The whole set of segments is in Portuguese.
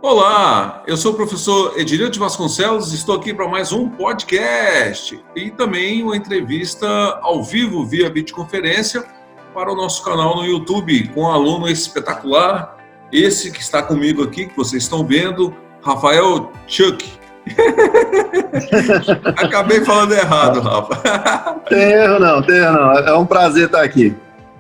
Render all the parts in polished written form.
Olá, eu sou o professor Edileu de Vasconcelos, estou aqui para mais um podcast e também uma entrevista ao vivo via videoconferência para o nosso canal no YouTube com um aluno espetacular, esse que está comigo aqui, que vocês estão vendo, Rafael Chuck. Acabei falando errado, Rafa. Tem erro não. É um prazer estar aqui.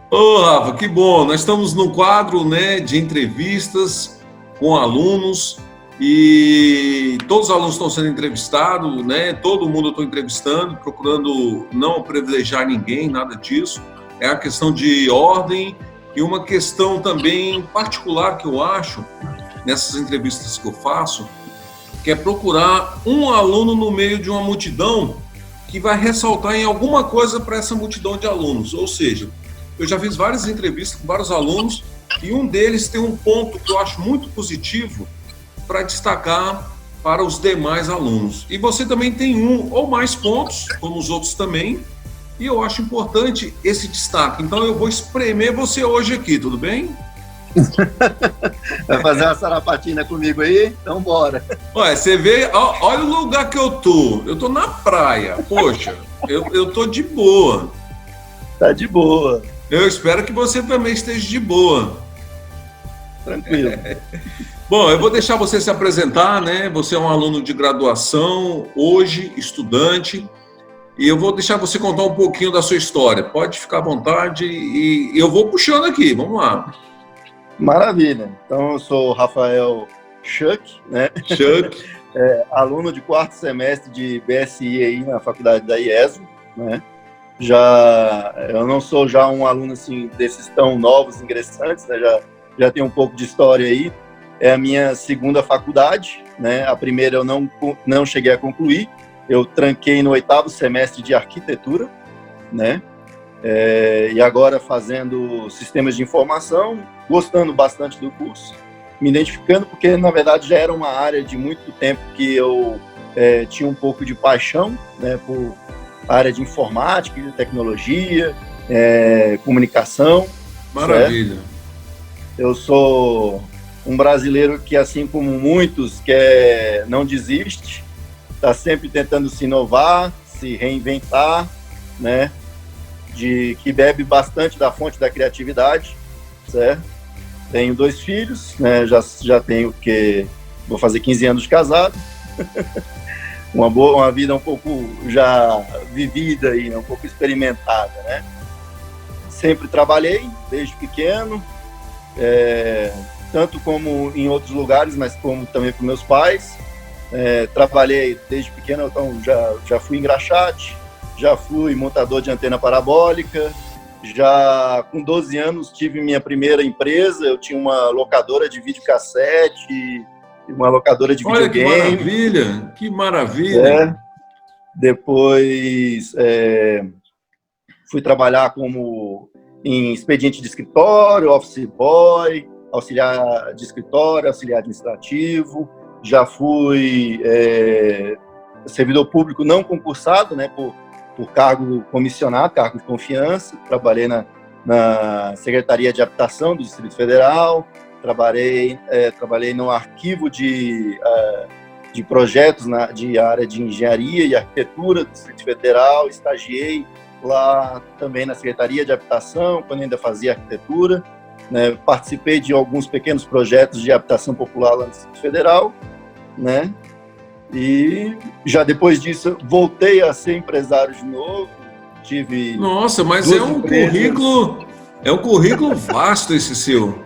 Ô, Rafa, que bom. Nós estamos num quadro, de entrevistas com alunos e todos os alunos estão sendo entrevistados, Todo mundo eu estou entrevistando, procurando não privilegiar ninguém, nada disso. É a questão de ordem e uma questão também particular que eu acho nessas entrevistas que eu faço, que é procurar um aluno no meio de uma multidão que vai ressaltar em alguma coisa para essa multidão de alunos. Ou seja, eu já fiz várias entrevistas com vários alunos e um deles tem um ponto que eu acho muito positivo para destacar para os demais alunos. E você também tem um ou mais pontos, como os outros também, e eu acho importante esse destaque. Então eu vou espremer você hoje aqui, tudo bem? Vai fazer uma sarapatina comigo aí? Então bora. Olha, você vê, olha o lugar que eu tô na praia, poxa, eu tô de boa. Tá de boa. Eu espero que você também esteja de boa. Tranquilo. Bom, eu vou deixar você se apresentar, Você é um aluno de graduação, hoje estudante, e eu vou deixar você contar um pouquinho da sua história. Pode ficar à vontade e eu vou puxando aqui, vamos lá. Maravilha. Então, eu sou Rafael Chuck, Chuck. Aluno de quarto semestre de BSI aí na faculdade da IESO, Eu não sou já um aluno assim desses tão novos ingressantes, Já tenho um pouco de história aí. É a minha segunda faculdade, A primeira eu não cheguei a concluir. Eu tranquei no 8º semestre de arquitetura, E agora fazendo sistemas de informação, gostando bastante do curso, me identificando porque, na verdade, já era uma área de muito tempo que eu tinha um pouco de paixão, por área de informática, de tecnologia, comunicação. Maravilha. Certo? Eu sou um brasileiro que, assim como muitos, não desiste, está sempre tentando se inovar, se reinventar, que bebe bastante da fonte da criatividade, certo? Tenho 2 filhos, já tenho vou fazer 15 anos de casado, uma vida um pouco já vivida e um pouco experimentada, Sempre trabalhei desde pequeno, tanto como em outros lugares, mas como também com meus pais. Trabalhei desde pequeno, então já fui engraxate, já fui montador de antena parabólica, já com 12 anos tive minha primeira empresa, eu tinha uma locadora de videocassete, uma locadora de videogame. Olha, que maravilha! Depois fui trabalhar em expediente de escritório, office boy, auxiliar de escritório, auxiliar administrativo. Já fui servidor público não concursado, por cargo comissionado, cargo de confiança. Trabalhei na Secretaria de Habitação do Distrito Federal, trabalhei no arquivo de projetos de área de engenharia e arquitetura do Distrito Federal, estagiei lá também na Secretaria de Habitação, quando ainda fazia arquitetura, participei de alguns pequenos projetos de habitação popular lá no Distrito Federal, E já depois disso voltei a ser empresário de novo. Tive. Nossa, mas é um currículo vasto esse seu.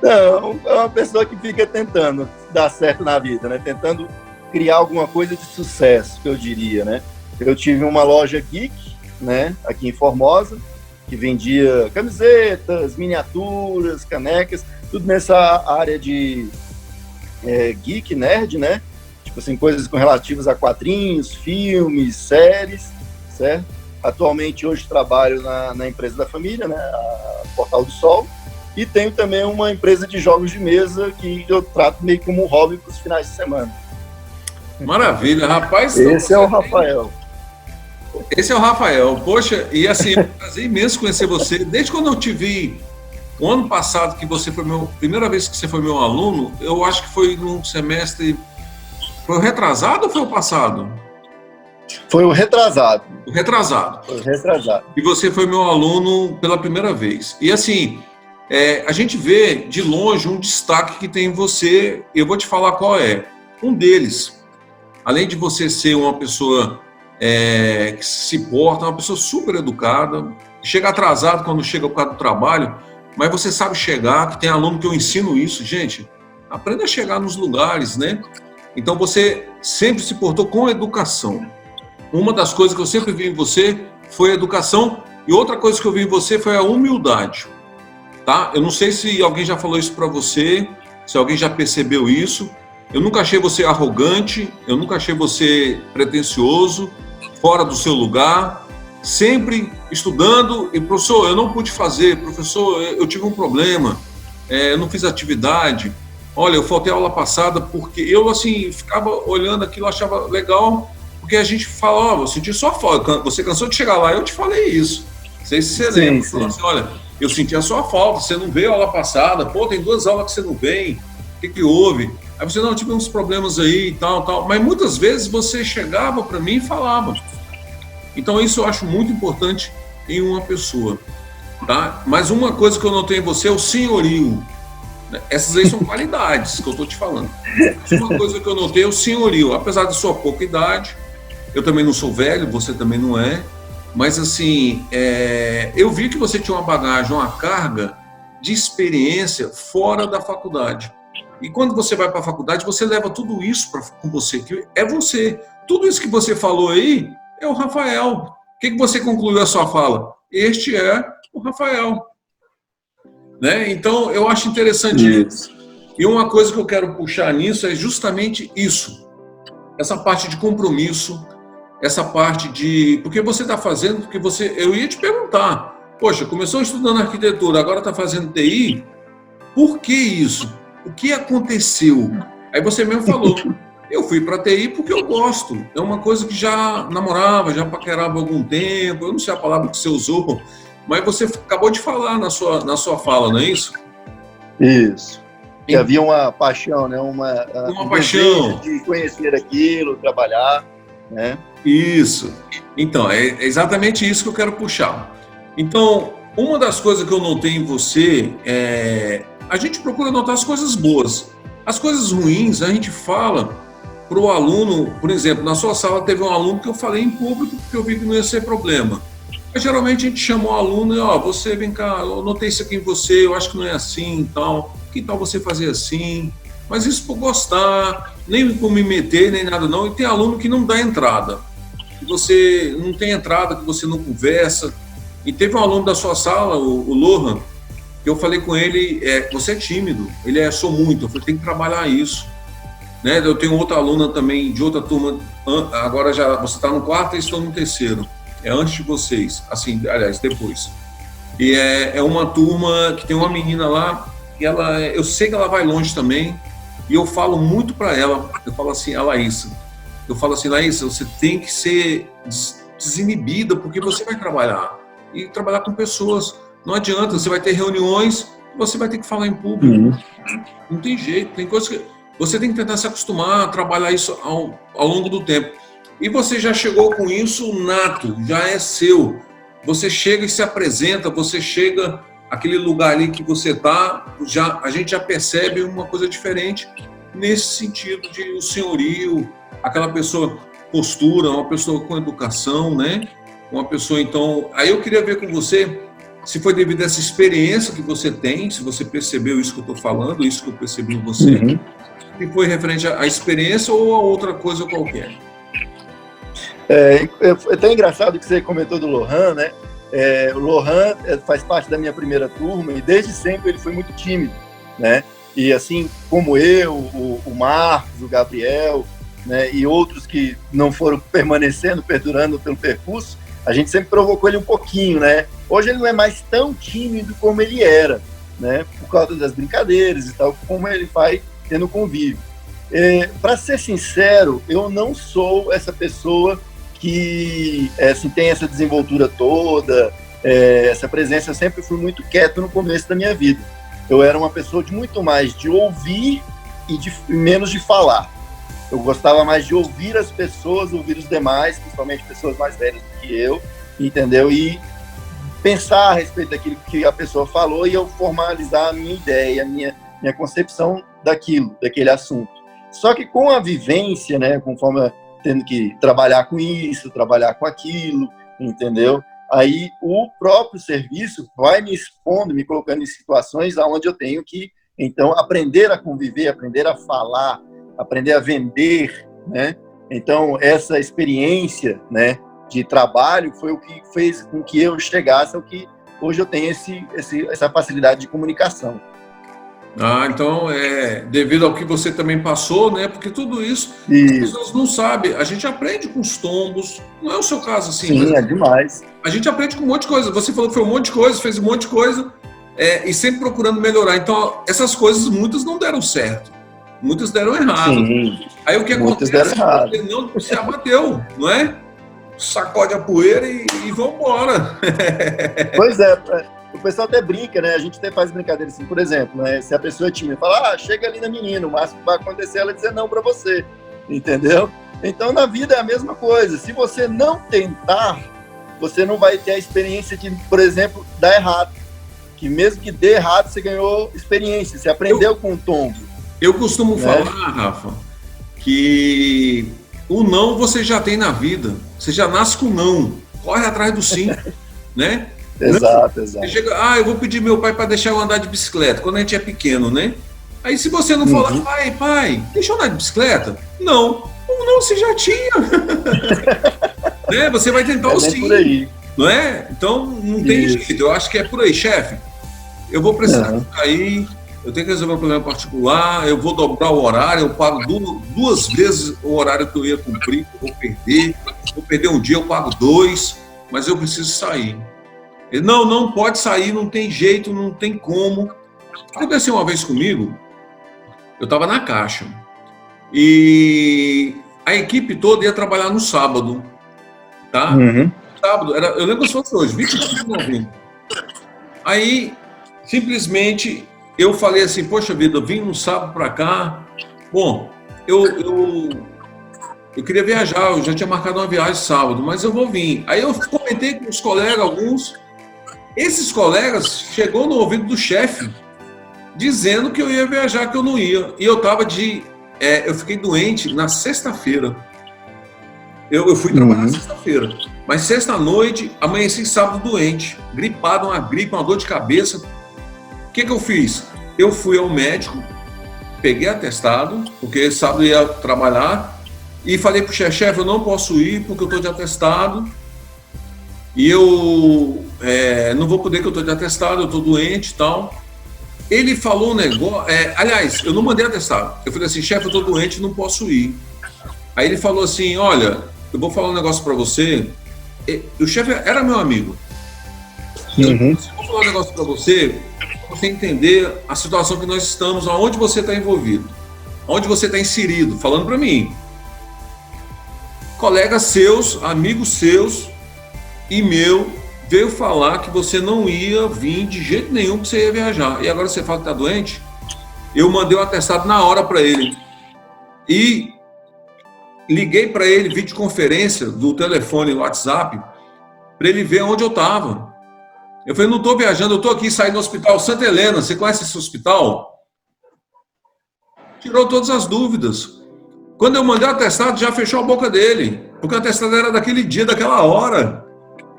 Não, é uma pessoa que fica tentando dar certo na vida, tentando criar alguma coisa de sucesso, que eu diria, Eu tive uma loja geek, aqui em Formosa, que vendia camisetas, miniaturas, canecas, tudo nessa área de geek, nerd, Tipo assim, coisas relativas a quadrinhos, filmes, séries, certo? Atualmente, hoje, trabalho na empresa da família, a Portal do Sol, e tenho também uma empresa de jogos de mesa que eu trato meio como um hobby para os finais de semana. Maravilha, rapaz. Esse é o Rafael. Esse é o Rafael. Poxa, e assim, é um prazer imenso conhecer você. Desde quando eu te vi O ano passado, que você foi primeira vez que você foi meu aluno, eu acho que foi num semestre... Foi o retrasado ou foi o passado? Foi o retrasado. O retrasado. Foi o retrasado. E você foi meu aluno pela primeira vez. E assim, a gente vê de longe um destaque que tem em você, eu vou te falar qual é. Um deles, além de você ser uma pessoa que se porta, uma pessoa super educada, chega atrasado quando chega por causa do trabalho, mas você sabe chegar, que tem aluno que eu ensino isso, gente, aprenda a chegar nos lugares, né? Então você sempre se portou com educação. Uma das coisas que eu sempre vi em você foi a educação, e outra coisa que eu vi em você foi a humildade, tá? Eu não sei se alguém já falou isso para você, se alguém já percebeu isso. Eu nunca achei você arrogante, eu nunca achei você pretensioso, fora do seu lugar, sempre estudando. E, professor, eu não pude fazer, professor, eu tive um problema, eu não fiz atividade, olha, eu faltei a aula passada, porque eu, assim, ficava olhando aquilo, achava legal, porque a gente fala, eu senti sua falta, você cansou de chegar lá, eu te falei isso, não sei se você lembra, falou assim, olha, eu senti a sua falta, você não veio a aula passada, pô, tem 2 aulas que você não vem, o que houve? Aí você, não, tive uns problemas aí e tal, mas muitas vezes você chegava para mim e falava. Então isso eu acho muito importante em uma pessoa, tá? Mas uma coisa que eu notei em você é o senhorio. Essas aí são qualidades que eu estou te falando. Uma coisa que eu notei é o senhorio. Apesar de sua pouca idade, eu também não sou velho, você também não é, mas assim, eu vi que você tinha uma bagagem, uma carga de experiência fora da faculdade. E quando você vai para a faculdade, você leva tudo isso com você, que é você. Tudo isso que você falou aí é o Rafael. O que você concluiu a sua fala? Este é o Rafael. Né? Então, eu acho interessante isso. E uma coisa que eu quero puxar nisso é justamente isso. Essa parte de compromisso, essa parte de... Porque você está fazendo, porque você... Eu ia te perguntar, poxa, começou estudando arquitetura, agora está fazendo TI, por que isso? O que aconteceu? Aí você mesmo falou, eu fui para TI porque eu gosto. É uma coisa que já namorava, já paquerava há algum tempo, eu não sei a palavra que você usou, mas você acabou de falar na sua fala, não é isso? Isso. Que havia uma paixão, né? Uma paixão de conhecer aquilo, trabalhar, né? Isso. Então, é exatamente isso que eu quero puxar. Então, uma das coisas que eu notei em você a gente procura notar as coisas boas. As coisas ruins, a gente fala para o aluno, por exemplo, na sua sala teve um aluno que eu falei em público porque eu vi que não ia ser problema. Mas, geralmente a gente chama o aluno e, você, vem cá, eu notei isso aqui em você, eu acho que não é assim e tal. Que tal você fazer assim? Mas isso por gostar, nem por me meter, nem nada não. E tem aluno que não dá entrada. Que você não tem entrada, que você não conversa. E teve um aluno da sua sala, o Lohan, que eu falei com ele, você é tímido. Ele sou muito. Eu falei, tem que trabalhar isso. Né? Eu tenho outra aluna também, de outra turma, agora já você está no 4º e estou no 3º. É antes de vocês, assim, aliás, depois. E é uma turma que tem uma menina lá, e eu sei que ela vai longe também, e eu falo muito para ela, eu falo assim, a Laísa, Laísa, você tem que ser desinibida, porque você vai trabalhar, e trabalhar com pessoas, não adianta, você vai ter reuniões, você vai ter que falar em público, não tem jeito, tem coisas que você tem que tentar se acostumar a trabalhar isso ao longo do tempo. E você já chegou com isso nato, já é seu. Você chega e se apresenta, você chega aquele lugar ali que você está, a gente já percebe uma coisa diferente nesse sentido de o senhorio, aquela pessoa postura, uma pessoa com educação, né? Uma pessoa, então... Aí eu queria ver com você se foi devido a essa experiência que você tem, se você percebeu isso que eu estou falando, isso que eu percebi em você, se foi referente à experiência ou a outra coisa qualquer. É até engraçado que você comentou do Lohan, né? O Lohan faz parte da minha primeira turma e desde sempre ele foi muito tímido, né? E assim como eu, o Marcos, o Gabriel, né? E outros que não foram perdurando pelo percurso, a gente sempre provocou ele um pouquinho, né? Hoje ele não é mais tão tímido como ele era, né? Por causa das brincadeiras e tal, como ele vai tendo convívio. Para ser sincero, eu não sou essa pessoa que assim, tem essa desenvoltura toda, essa presença. Eu sempre fui muito quieto no começo da minha vida. Eu era uma pessoa de muito mais de ouvir e menos de falar. Eu gostava mais de ouvir as pessoas, ouvir os demais, principalmente pessoas mais velhas do que eu, entendeu? E pensar a respeito daquilo que a pessoa falou e eu formalizar a minha ideia, a minha concepção daquele assunto. Só que com a vivência, né, conforme tendo que trabalhar com isso, trabalhar com aquilo, entendeu? Aí o próprio serviço vai me expondo, me colocando em situações onde eu tenho que, então, aprender a conviver, aprender a falar, aprender a vender, né? Então, essa experiência, né, de trabalho foi o que fez com que eu chegasse ao que hoje eu tenho essa facilidade de comunicação. Então, devido ao que você também passou, né? Porque tudo isso, as pessoas não sabem. A gente aprende com os tombos. Não é o seu caso, assim. Sim, é demais. A gente aprende com um monte de coisa. Você falou que foi um monte de coisa, fez um monte de coisa, e sempre procurando melhorar. Então, essas coisas, muitas não deram certo. Muitas deram errado. Sim, aí o que acontece? Você não se abateu, não é? Sacode a poeira e vambora. Pois é. O pessoal até brinca, né? A gente até faz brincadeira assim, por exemplo, né? Se a pessoa é tímida, fala, chega ali na menina, o máximo que vai acontecer é ela dizer não para você, entendeu? Então, na vida é a mesma coisa. Se você não tentar, você não vai ter a experiência de, por exemplo, dar errado. Que mesmo que dê errado, você ganhou experiência, você aprendeu com o tombo. Eu costumo falar, Rafa, que o não você já tem na vida. Você já nasce com não. Corre atrás do sim, né? Exato. Você chega, eu vou pedir meu pai para deixar eu andar de bicicleta, quando a gente é pequeno, né? Aí se você não falar, pai, deixa eu andar de bicicleta? Não você já tinha. Né? Você vai tentar o sim, por aí. Não é? Então não tem jeito, eu acho que é por aí, chefe. Eu vou precisar sair, eu tenho que resolver um problema particular, eu vou dobrar o horário, eu pago 2 vezes o horário que eu ia cumprir, que eu vou perder um dia, eu pago 2, mas eu preciso sair. Ele, não pode sair, não tem jeito, não tem como. Aconteceu uma vez comigo, eu estava na Caixa e a equipe toda ia trabalhar no sábado, tá? Sábado, eu lembro se fosse hoje, 25 de novembro. Aí, simplesmente, eu falei assim, poxa vida, eu vim no sábado para cá, bom, eu queria viajar, eu já tinha marcado uma viagem sábado, mas eu vou vir. Aí eu comentei com os colegas, alguns. Esses colegas chegou no ouvido do chefe dizendo que eu ia viajar, que eu não ia. E eu eu fiquei doente na sexta-feira. Eu fui trabalhar na sexta-feira. Mas sexta-noite, amanheci sábado doente, gripado, uma gripe, uma dor de cabeça. O que eu fiz? Eu fui ao médico, peguei atestado, porque sábado eu ia trabalhar, e falei pro chefe, eu não posso ir porque eu estou de atestado. E eu não vou poder, que eu estou de atestado, eu estou doente e tal. Ele falou um negócio... aliás, eu não mandei atestado. Eu falei assim, chefe, eu estou doente, não posso ir. Aí ele falou assim, olha, eu vou falar um negócio para você. O chefe era meu amigo. Eu vou falar um negócio para você entender a situação que nós estamos, aonde você está envolvido, aonde você está inserido, falando para mim. Colegas seus, amigos seus e meu, veio falar que você não ia vir de jeito nenhum, que você ia viajar. E agora você fala que está doente? Eu mandei um atestado na hora para ele. E liguei para ele, videoconferência do telefone, WhatsApp, para ele ver onde eu estava. Eu falei, não estou viajando, eu estou aqui saindo do hospital Santa Helena. Você conhece esse hospital? Tirou todas as dúvidas. Quando eu mandei o atestado, já fechou a boca dele. Porque o atestado era daquele dia, daquela hora.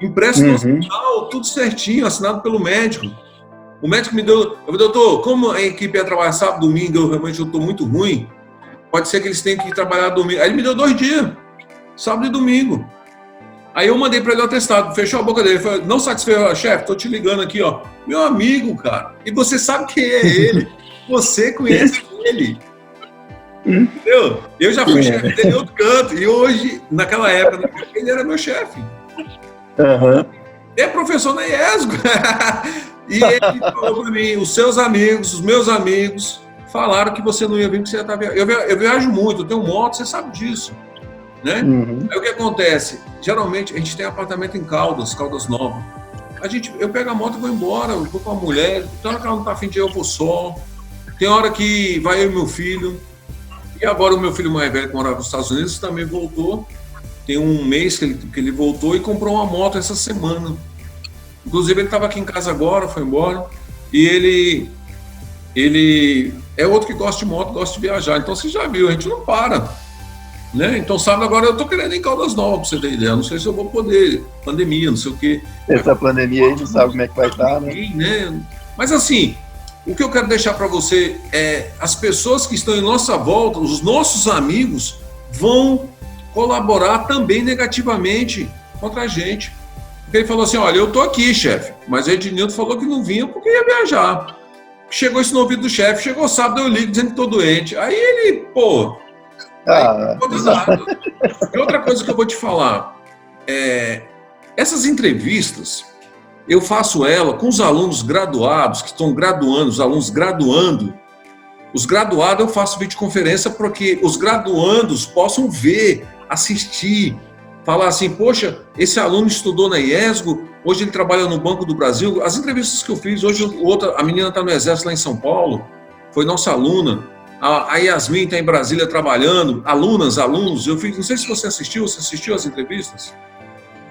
Impresso no hospital, tudo certinho, assinado pelo médico. O médico me deu... Eu falei, doutor, como a equipe ia trabalhar sábado, domingo, eu realmente estou muito ruim, pode ser que eles tenham que trabalhar domingo. Aí ele me deu 2 dias, sábado e domingo. Aí eu mandei para ele o atestado, fechou a boca dele, falei, não satisfeito, chefe, tô te ligando aqui, ó. Meu amigo, cara, e você sabe quem é ele, você conhece ele. Entendeu? Eu já fui chefe dele em outro canto, e hoje, naquela época, ele era meu chefe. É professor na IESGO. E ele falou para mim, os seus amigos, os meus amigos, falaram que você não ia vir, porque você ia estar viajando. Eu viajo muito, eu tenho moto, você sabe disso. Né? Aí o que acontece? Geralmente a gente tem apartamento em Caldas Novas. eu pego a moto e vou embora, eu vou com a mulher, tem hora que ela não tá afim de ir, eu vou só. Tem hora que vai eu e meu filho. E agora o meu filho mais velho, que morava nos Estados Unidos, também voltou. Tem um mês que ele voltou e comprou uma moto essa semana. Inclusive, ele estava aqui em casa agora, foi embora. E ele é outro que gosta de moto, gosta de viajar. Então, você já viu, a gente não para. Né? Então, sabe, agora eu tô querendo ir em Caldas Novas, pra você ter ideia. Não sei se eu vou poder. Pandemia, não sei o quê. Essa pandemia aí, não sabe como é que vai estar, né? Mas, assim, o que eu quero deixar para você é as pessoas que estão em nossa volta, os nossos amigos, vão colaborar também negativamente contra a gente. Porque ele falou assim, olha, eu tô aqui, chefe, mas o Ednilton falou que não vinha porque ia viajar. Chegou isso no ouvido do chefe, chegou sábado, eu ligo dizendo que tô doente. Aí ele, E outra coisa que eu vou te falar, essas entrevistas, eu faço ela com os alunos graduados, que estão graduando, os alunos graduando. Os graduados eu faço videoconferência para que os graduandos possam ver, assistir, falar assim, poxa, esse aluno estudou na IESGO, hoje ele trabalha no Banco do Brasil. As entrevistas que eu fiz, hoje a menina está no Exército lá em São Paulo, foi nossa aluna. A Yasmin está em Brasília trabalhando, alunos, eu fiz, não sei se você assistiu as entrevistas?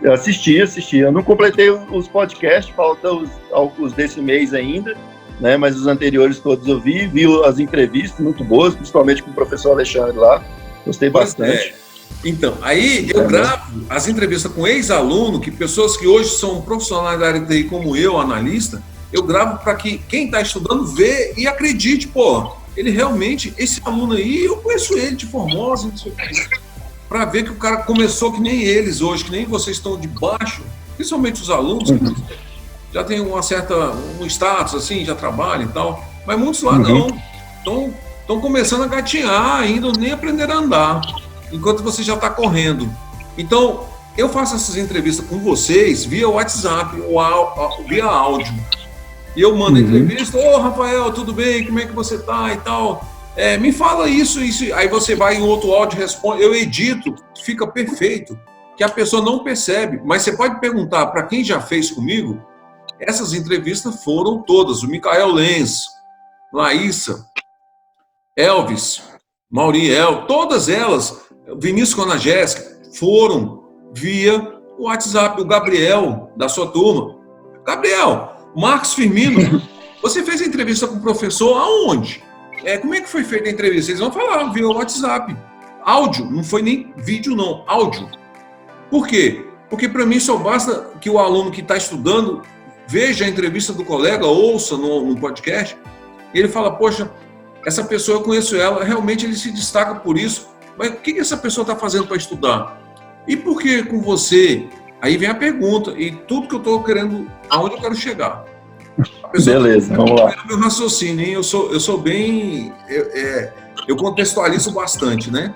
Eu assisti. Eu não completei os podcasts, faltam alguns desse mês ainda, né? Mas os anteriores todos eu vi as entrevistas muito boas, principalmente com o professor Alexandre lá, gostei bastante. Então, aí eu gravo as entrevistas com ex-aluno, pessoas que hoje são profissionais da área de TI como eu, analista, eu gravo para que quem está estudando vê e acredite, ele realmente, esse aluno aí, eu conheço ele de Formosa, não sei o que. Para ver que o cara começou que nem eles hoje, que nem vocês estão de baixo, principalmente os alunos, que já tem um status, assim, já trabalham e tal, mas muitos lá não, estão começando a gatinhar ainda, nem aprender a andar, enquanto você já está correndo. Então, eu faço essas entrevistas com vocês via WhatsApp, ou via áudio, e eu mando a entrevista, Rafael, tudo bem, como é que você está e tal... me fala isso, aí você vai em outro áudio, responde, eu edito, fica perfeito, que a pessoa não percebe, mas você pode perguntar para quem já fez comigo, essas entrevistas foram todas, o Micael Lenz, Laísa, Elvis, Mauriel, todas elas, Vinícius Conagésica, foram via o WhatsApp, o Gabriel, da sua turma. Gabriel, Marcos Firmino, você fez a entrevista com o professor aonde? Como é que foi feita a entrevista? Eles vão falar via WhatsApp. Áudio, não foi nem vídeo não, áudio. Por quê? Porque para mim só basta que o aluno que está estudando veja a entrevista do colega, ouça no podcast, e ele fala, poxa, essa pessoa eu conheço ela, realmente ele se destaca por isso, mas o que essa pessoa está fazendo para estudar? E por que com você? Aí vem a pergunta, e tudo que eu estou querendo, aonde eu quero chegar. Beleza, vamos lá. Meu raciocínio, hein? Eu sou bem... Eu contextualizo bastante, né?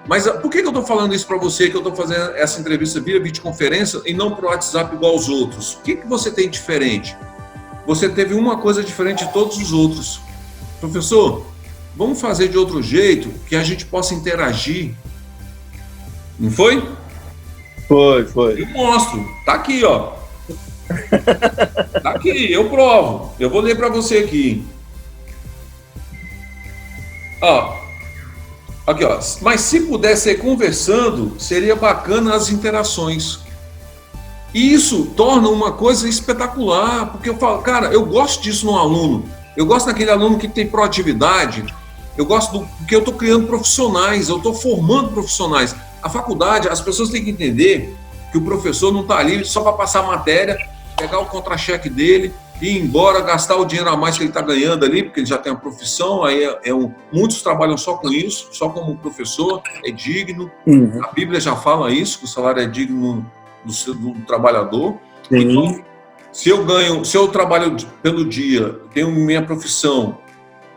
Mas por que eu estou falando isso para você, que eu estou fazendo essa entrevista via videoconferência e não para o WhatsApp igual aos outros? O que você tem diferente? Você teve uma coisa diferente de todos os outros. Professor, vamos fazer de outro jeito que a gente possa interagir. Não foi? Foi. Eu mostro. Tá aqui, ó. Tá aqui, eu provo. Eu vou ler para você aqui. Aqui, ó. Mas se pudesse ser conversando, seria bacana as interações. E isso torna uma coisa espetacular, porque eu falo, cara, eu gosto disso no aluno. Eu gosto daquele aluno que tem proatividade. Eu gosto porque eu estou criando profissionais, eu estou formando profissionais. A faculdade, as pessoas têm que entender que o professor não está ali só para passar a matéria, pegar o contra-cheque dele e ir embora, gastar o dinheiro a mais que ele está ganhando ali, porque ele já tem uma profissão, aí muitos trabalham só com isso, só como professor, é digno. A Bíblia já fala isso, que o salário é digno do trabalhador. Então, se eu trabalho pelo dia, tenho minha profissão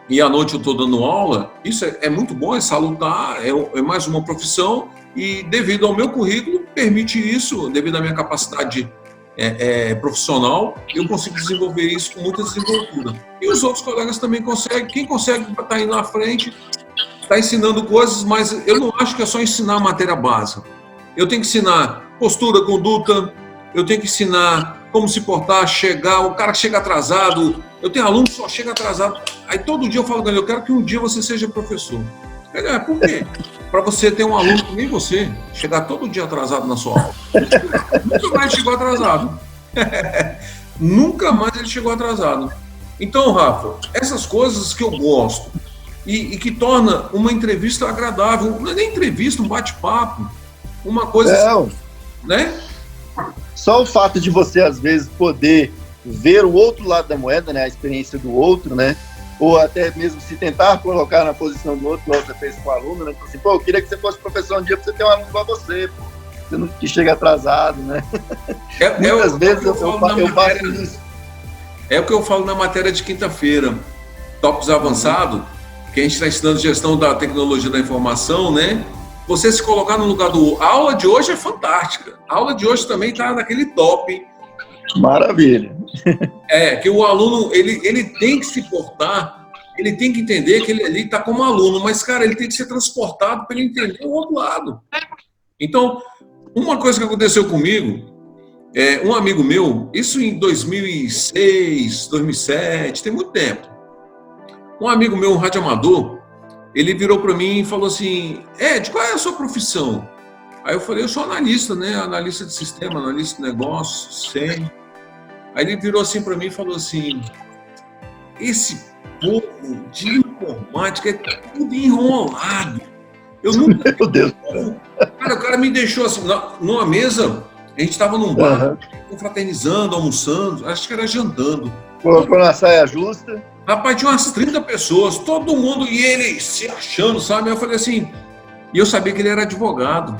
e à noite eu estou dando aula, isso é muito bom, é salutar, é mais uma profissão e devido ao meu currículo, permite isso, devido à minha capacidade profissional, eu consigo desenvolver isso com muita desenvoltura. E os outros colegas também conseguem, quem consegue estar aí na frente, está ensinando coisas, mas eu não acho que é só ensinar a matéria básica. Eu tenho que ensinar postura, conduta, eu tenho que ensinar como se portar, chegar, o cara que chega atrasado. Eu tenho aluno que só chega atrasado. Aí todo dia eu falo com ele, eu quero que um dia você seja professor. Ele, por quê? Para você ter um aluno que nem você, chegar todo dia atrasado na sua aula. Nunca mais chegou atrasado. Nunca mais ele chegou atrasado. Então, Rafa, essas coisas que eu gosto e que torna uma entrevista agradável, não é nem entrevista, um bate-papo, uma coisa, né? Só o fato de você, às vezes, poder ver o outro lado da moeda, né, a experiência do outro, né, ou até mesmo se tentar colocar na posição do outro, como você fez com o aluno, né, assim, pô, eu queria que você fosse professor um dia para você ter um aluno igual a você, pô, você não que chega atrasado, né. Muitas vezes eu faço isso. É o que eu falo na matéria de quinta-feira, tópicos avançado, que a gente está ensinando gestão da tecnologia da informação, né? Você se colocar no lugar do... A aula de hoje é fantástica. A aula de hoje também está naquele top. Maravilha. Que o aluno, ele tem que se portar, ele tem que entender que ele ali está como aluno, mas, cara, ele tem que ser transportado para ele entender o outro lado. Então, uma coisa que aconteceu comigo, um amigo meu, isso em 2006, 2007, tem muito tempo. Um amigo meu, um radioamador, ele virou para mim e falou assim, Ed, qual é a sua profissão? Aí eu falei, eu sou analista, né? Analista de sistema, analista de negócios, SEM. Aí ele virou assim para mim e falou assim, esse povo de informática é tudo enrolado. Eu nunca... Meu Deus. Cara, o cara me deixou assim, numa mesa, a gente estava num bar, confraternizando, almoçando, acho que era jantando. Colocou na saia justa. Rapaz, tinha umas 30 pessoas, todo mundo, e ele se achando, sabe? Aí eu falei assim, e eu sabia que ele era advogado.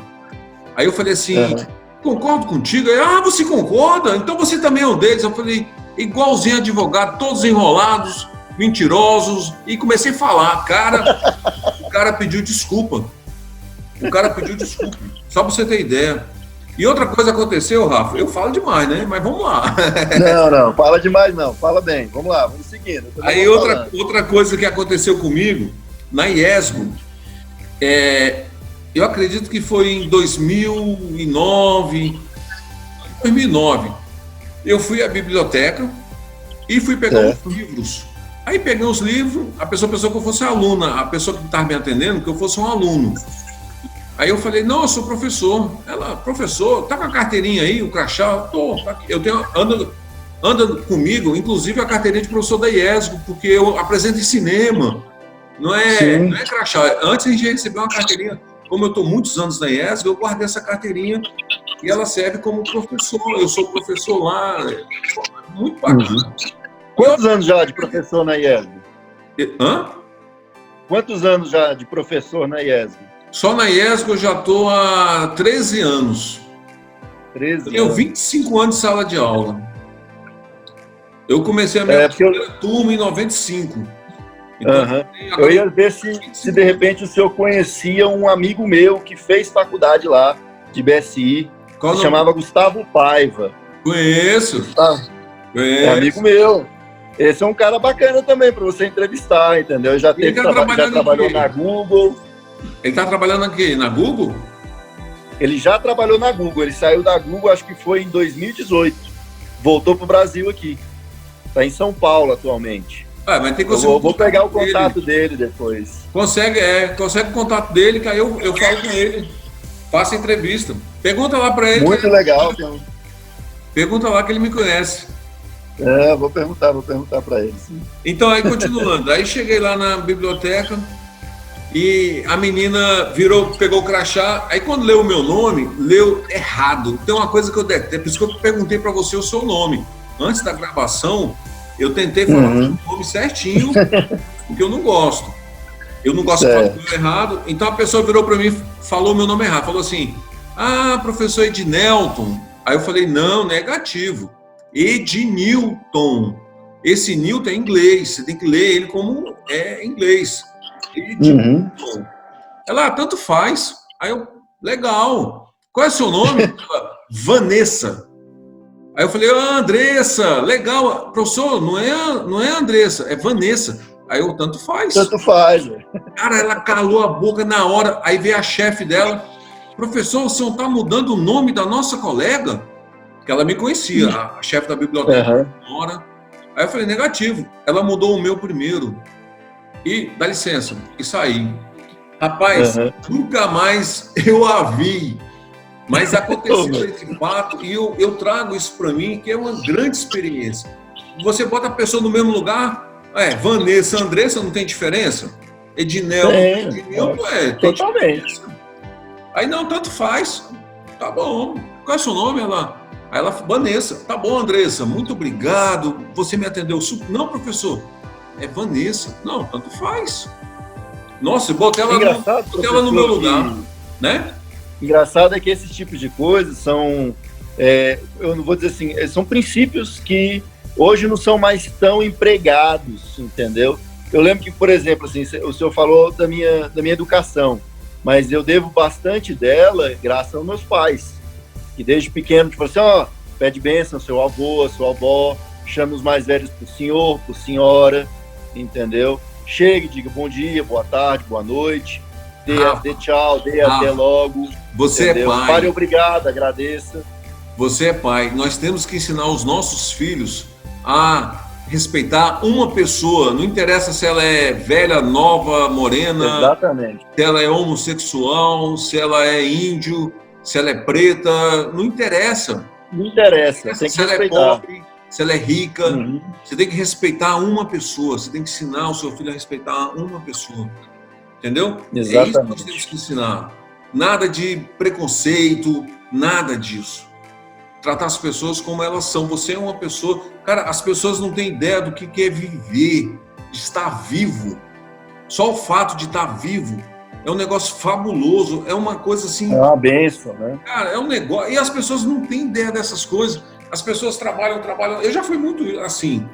Aí eu falei assim, concordo contigo. Aí, você concorda? Então você também é um deles. Eu falei, igualzinho advogado, todos enrolados, mentirosos, e comecei a falar. O cara pediu desculpa. Só pra você ter ideia. E outra coisa aconteceu, Rafa, eu falo demais, né? Mas vamos lá. Não, fala demais não, fala bem. Vamos lá, vamos seguindo. Aí outra coisa que aconteceu comigo, na IESGO, eu acredito que foi em 2009, eu fui à biblioteca e fui pegar os livros. Aí peguei os livros, a pessoa pensou que eu fosse aluna, a pessoa que estava me atendendo, que eu fosse um aluno. Aí eu falei, não, eu sou professor. Ela, professor, tá com a carteirinha aí, o crachá? Tô, tá aqui. Eu tenho, anda comigo, inclusive a carteirinha de professor da IESGO, porque eu apresento em cinema. Não é crachá. Antes a gente recebeu uma carteirinha, como eu estou muitos anos na IESGO, eu guardei essa carteirinha e ela serve como professor. Eu sou professor lá, muito bacana. Quantos anos já de professor na IESGO? Quantos anos já de professor na IESGO? Só na IESGO eu já estou há 13 anos. 13 anos. Eu tenho 25 anos de sala de aula. Eu comecei a minha primeira turma em 95. Então, eu ia ver se de repente o senhor conhecia um amigo meu que fez faculdade lá, de BSI, se chamava Gustavo Paiva. Conheço. É amigo meu. Esse é um cara bacana também para você entrevistar, entendeu? Já trabalhou na Google. Ele está trabalhando aqui na Google? Ele já trabalhou na Google. Ele saiu da Google, acho que foi em 2018. Voltou para o Brasil aqui. Está em São Paulo atualmente. Mas tem que vou pegar o contato dele depois. Consegue o contato dele, que aí eu falo com ele. Faça entrevista. Pergunta lá para ele. Muito legal. Pergunta lá que ele me conhece. Vou perguntar para ele. Sim. Então, aí continuando. Aí cheguei lá na biblioteca e a menina pegou o crachá. Aí quando leu o meu nome, leu errado. Tem uma coisa que eu detesto. Por isso que eu perguntei para você o seu nome. Antes da gravação, eu tentei falar o nome certinho, porque eu não gosto. Eu não gosto de falar o nome errado. Então a pessoa virou para mim e falou meu nome errado. Falou assim, professor Ednelton. Aí eu falei, não, negativo. Ednilton. Esse Newton é inglês. Você tem que ler ele como inglês. Ednilton. Ela, tanto faz. Aí eu, legal. Qual é o seu nome? Ela, Vanessa. Aí eu falei, Andressa, legal. Professor, não é Andressa, é Vanessa. Aí eu, tanto faz. Tanto faz. Cara, ela calou a boca na hora. Aí veio a chefe dela. Professor, o senhor está mudando o nome da nossa colega? que ela me conhecia, a chefe da biblioteca. Aí eu falei, negativo. Ela mudou o meu primeiro. E, dá licença, e saí. Rapaz, nunca mais eu a vi. Mas aconteceu esse fato e eu trago isso para mim, que é uma grande experiência. Você bota a pessoa no mesmo lugar, Vanessa, Andressa, não tem diferença? Edinel, totalmente. Aí não, tanto faz. Tá bom. Qual é o seu nome? Aí ela, Vanessa. Tá bom, Andressa, muito obrigado. Você me atendeu super. Não, professor, é Vanessa. Não, tanto faz. Nossa, botei ela no meu lugar, né? Engraçado é que esses tipos de coisas são, eu não vou dizer assim, são princípios que hoje não são mais tão empregados, entendeu? Eu lembro que, por exemplo, assim, o senhor falou da minha educação, mas eu devo bastante dela graças aos meus pais, que desde pequeno, tipo assim, pede bênção ao seu avô, à sua avó, chame os mais velhos por senhor, por senhora, entendeu? Chegue, diga bom dia, boa tarde, boa noite, dê tchau, dê até logo. Você entendeu? É pai. Pare, obrigado, agradeça. Você é pai. Nós temos que ensinar os nossos filhos a respeitar uma pessoa. Não interessa se ela é velha, nova, morena. Exatamente. Se ela é homossexual, se ela é índio, se ela é preta. Não interessa. Não interessa. Tem que se ela é pobre, se ela é rica. Você tem que respeitar uma pessoa. Você tem que ensinar o seu filho a respeitar uma pessoa. Entendeu? Exatamente. É isso que nós temos que ensinar. Nada de preconceito, nada disso. Tratar as pessoas como elas são. Você é uma pessoa... Cara, as pessoas não têm ideia do que é viver, de estar vivo. Só o fato de estar vivo é um negócio fabuloso, é uma coisa assim... É uma bênção, né? Cara, é um negócio... E as pessoas não têm ideia dessas coisas. As pessoas trabalham... Eu já fui muito assim,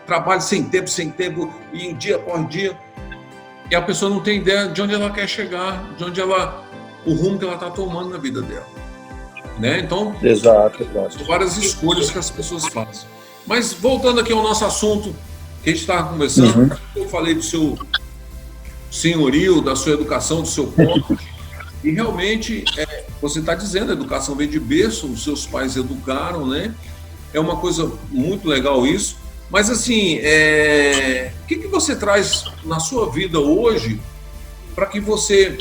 trabalho sem tempo, e dia após dia... E a pessoa não tem ideia de onde ela quer chegar, o rumo que ela está tomando na vida dela. Né? Então, exato. São várias escolhas que as pessoas fazem. Mas, voltando aqui ao nosso assunto, que a gente estava conversando, eu falei do seu senhorio, da sua educação, do seu ponto, e realmente, você está dizendo, a educação vem de berço, os seus pais educaram, né? É uma coisa muito legal isso. Mas, assim, o que você traz na sua vida hoje para que você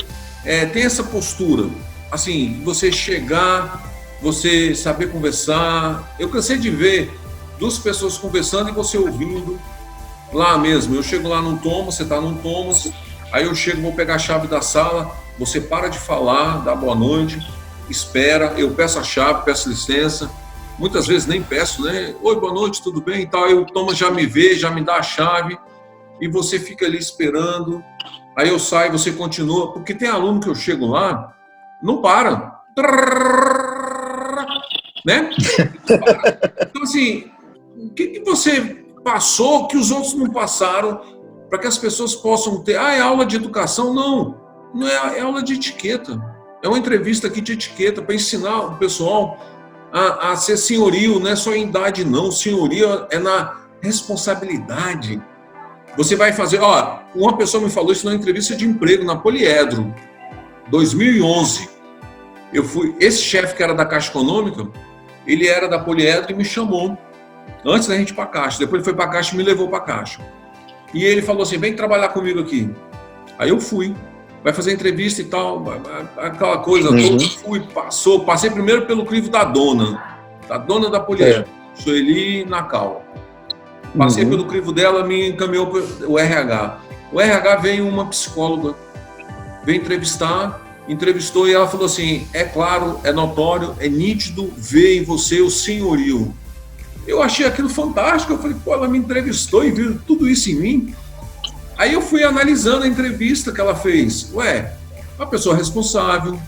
tenha essa postura? Assim, você chegar, você saber conversar. Eu cansei de ver duas pessoas conversando e você ouvindo lá mesmo. Eu chego lá num tomo, você está num tomo, aí eu chego, vou pegar a chave da sala, você para de falar, dá boa noite, espera, eu peço a chave, peço licença. Muitas vezes nem peço, né? Oi, boa noite, tudo bem? E tal. Aí o Thomas já me vê, já me dá a chave e você fica ali esperando. Aí eu saio, você continua. Porque tem aluno que eu chego lá, não para. Né? Então, assim, o que você passou que os outros não passaram para que as pessoas possam ter... é aula de educação? Não é aula de etiqueta. É uma entrevista aqui de etiqueta para ensinar o pessoal... A ser senhorio, não é só em idade, não. Senhorio é na responsabilidade. Você vai fazer... uma pessoa me falou isso numa entrevista de emprego na Poliedro, 2011. Esse chefe que era da Caixa Econômica, ele era da Poliedro e me chamou, antes da gente ir para a Caixa. Depois ele foi para a Caixa e me levou para a Caixa. E ele falou assim, vem trabalhar comigo aqui. Aí eu fui. Vai fazer entrevista e tal, aquela coisa toda. Passei primeiro pelo crivo da dona da Poliedro, Sueli Nacal. Passei pelo crivo dela, me encaminhou para o RH. O RH veio uma psicóloga, veio entrevistou e ela falou assim, é claro, é notório, é nítido ver em você o senhorio. Eu achei aquilo fantástico, eu falei, ela me entrevistou e viu tudo isso em mim. Aí eu fui analisando a entrevista que ela fez. Uma pessoa responsável,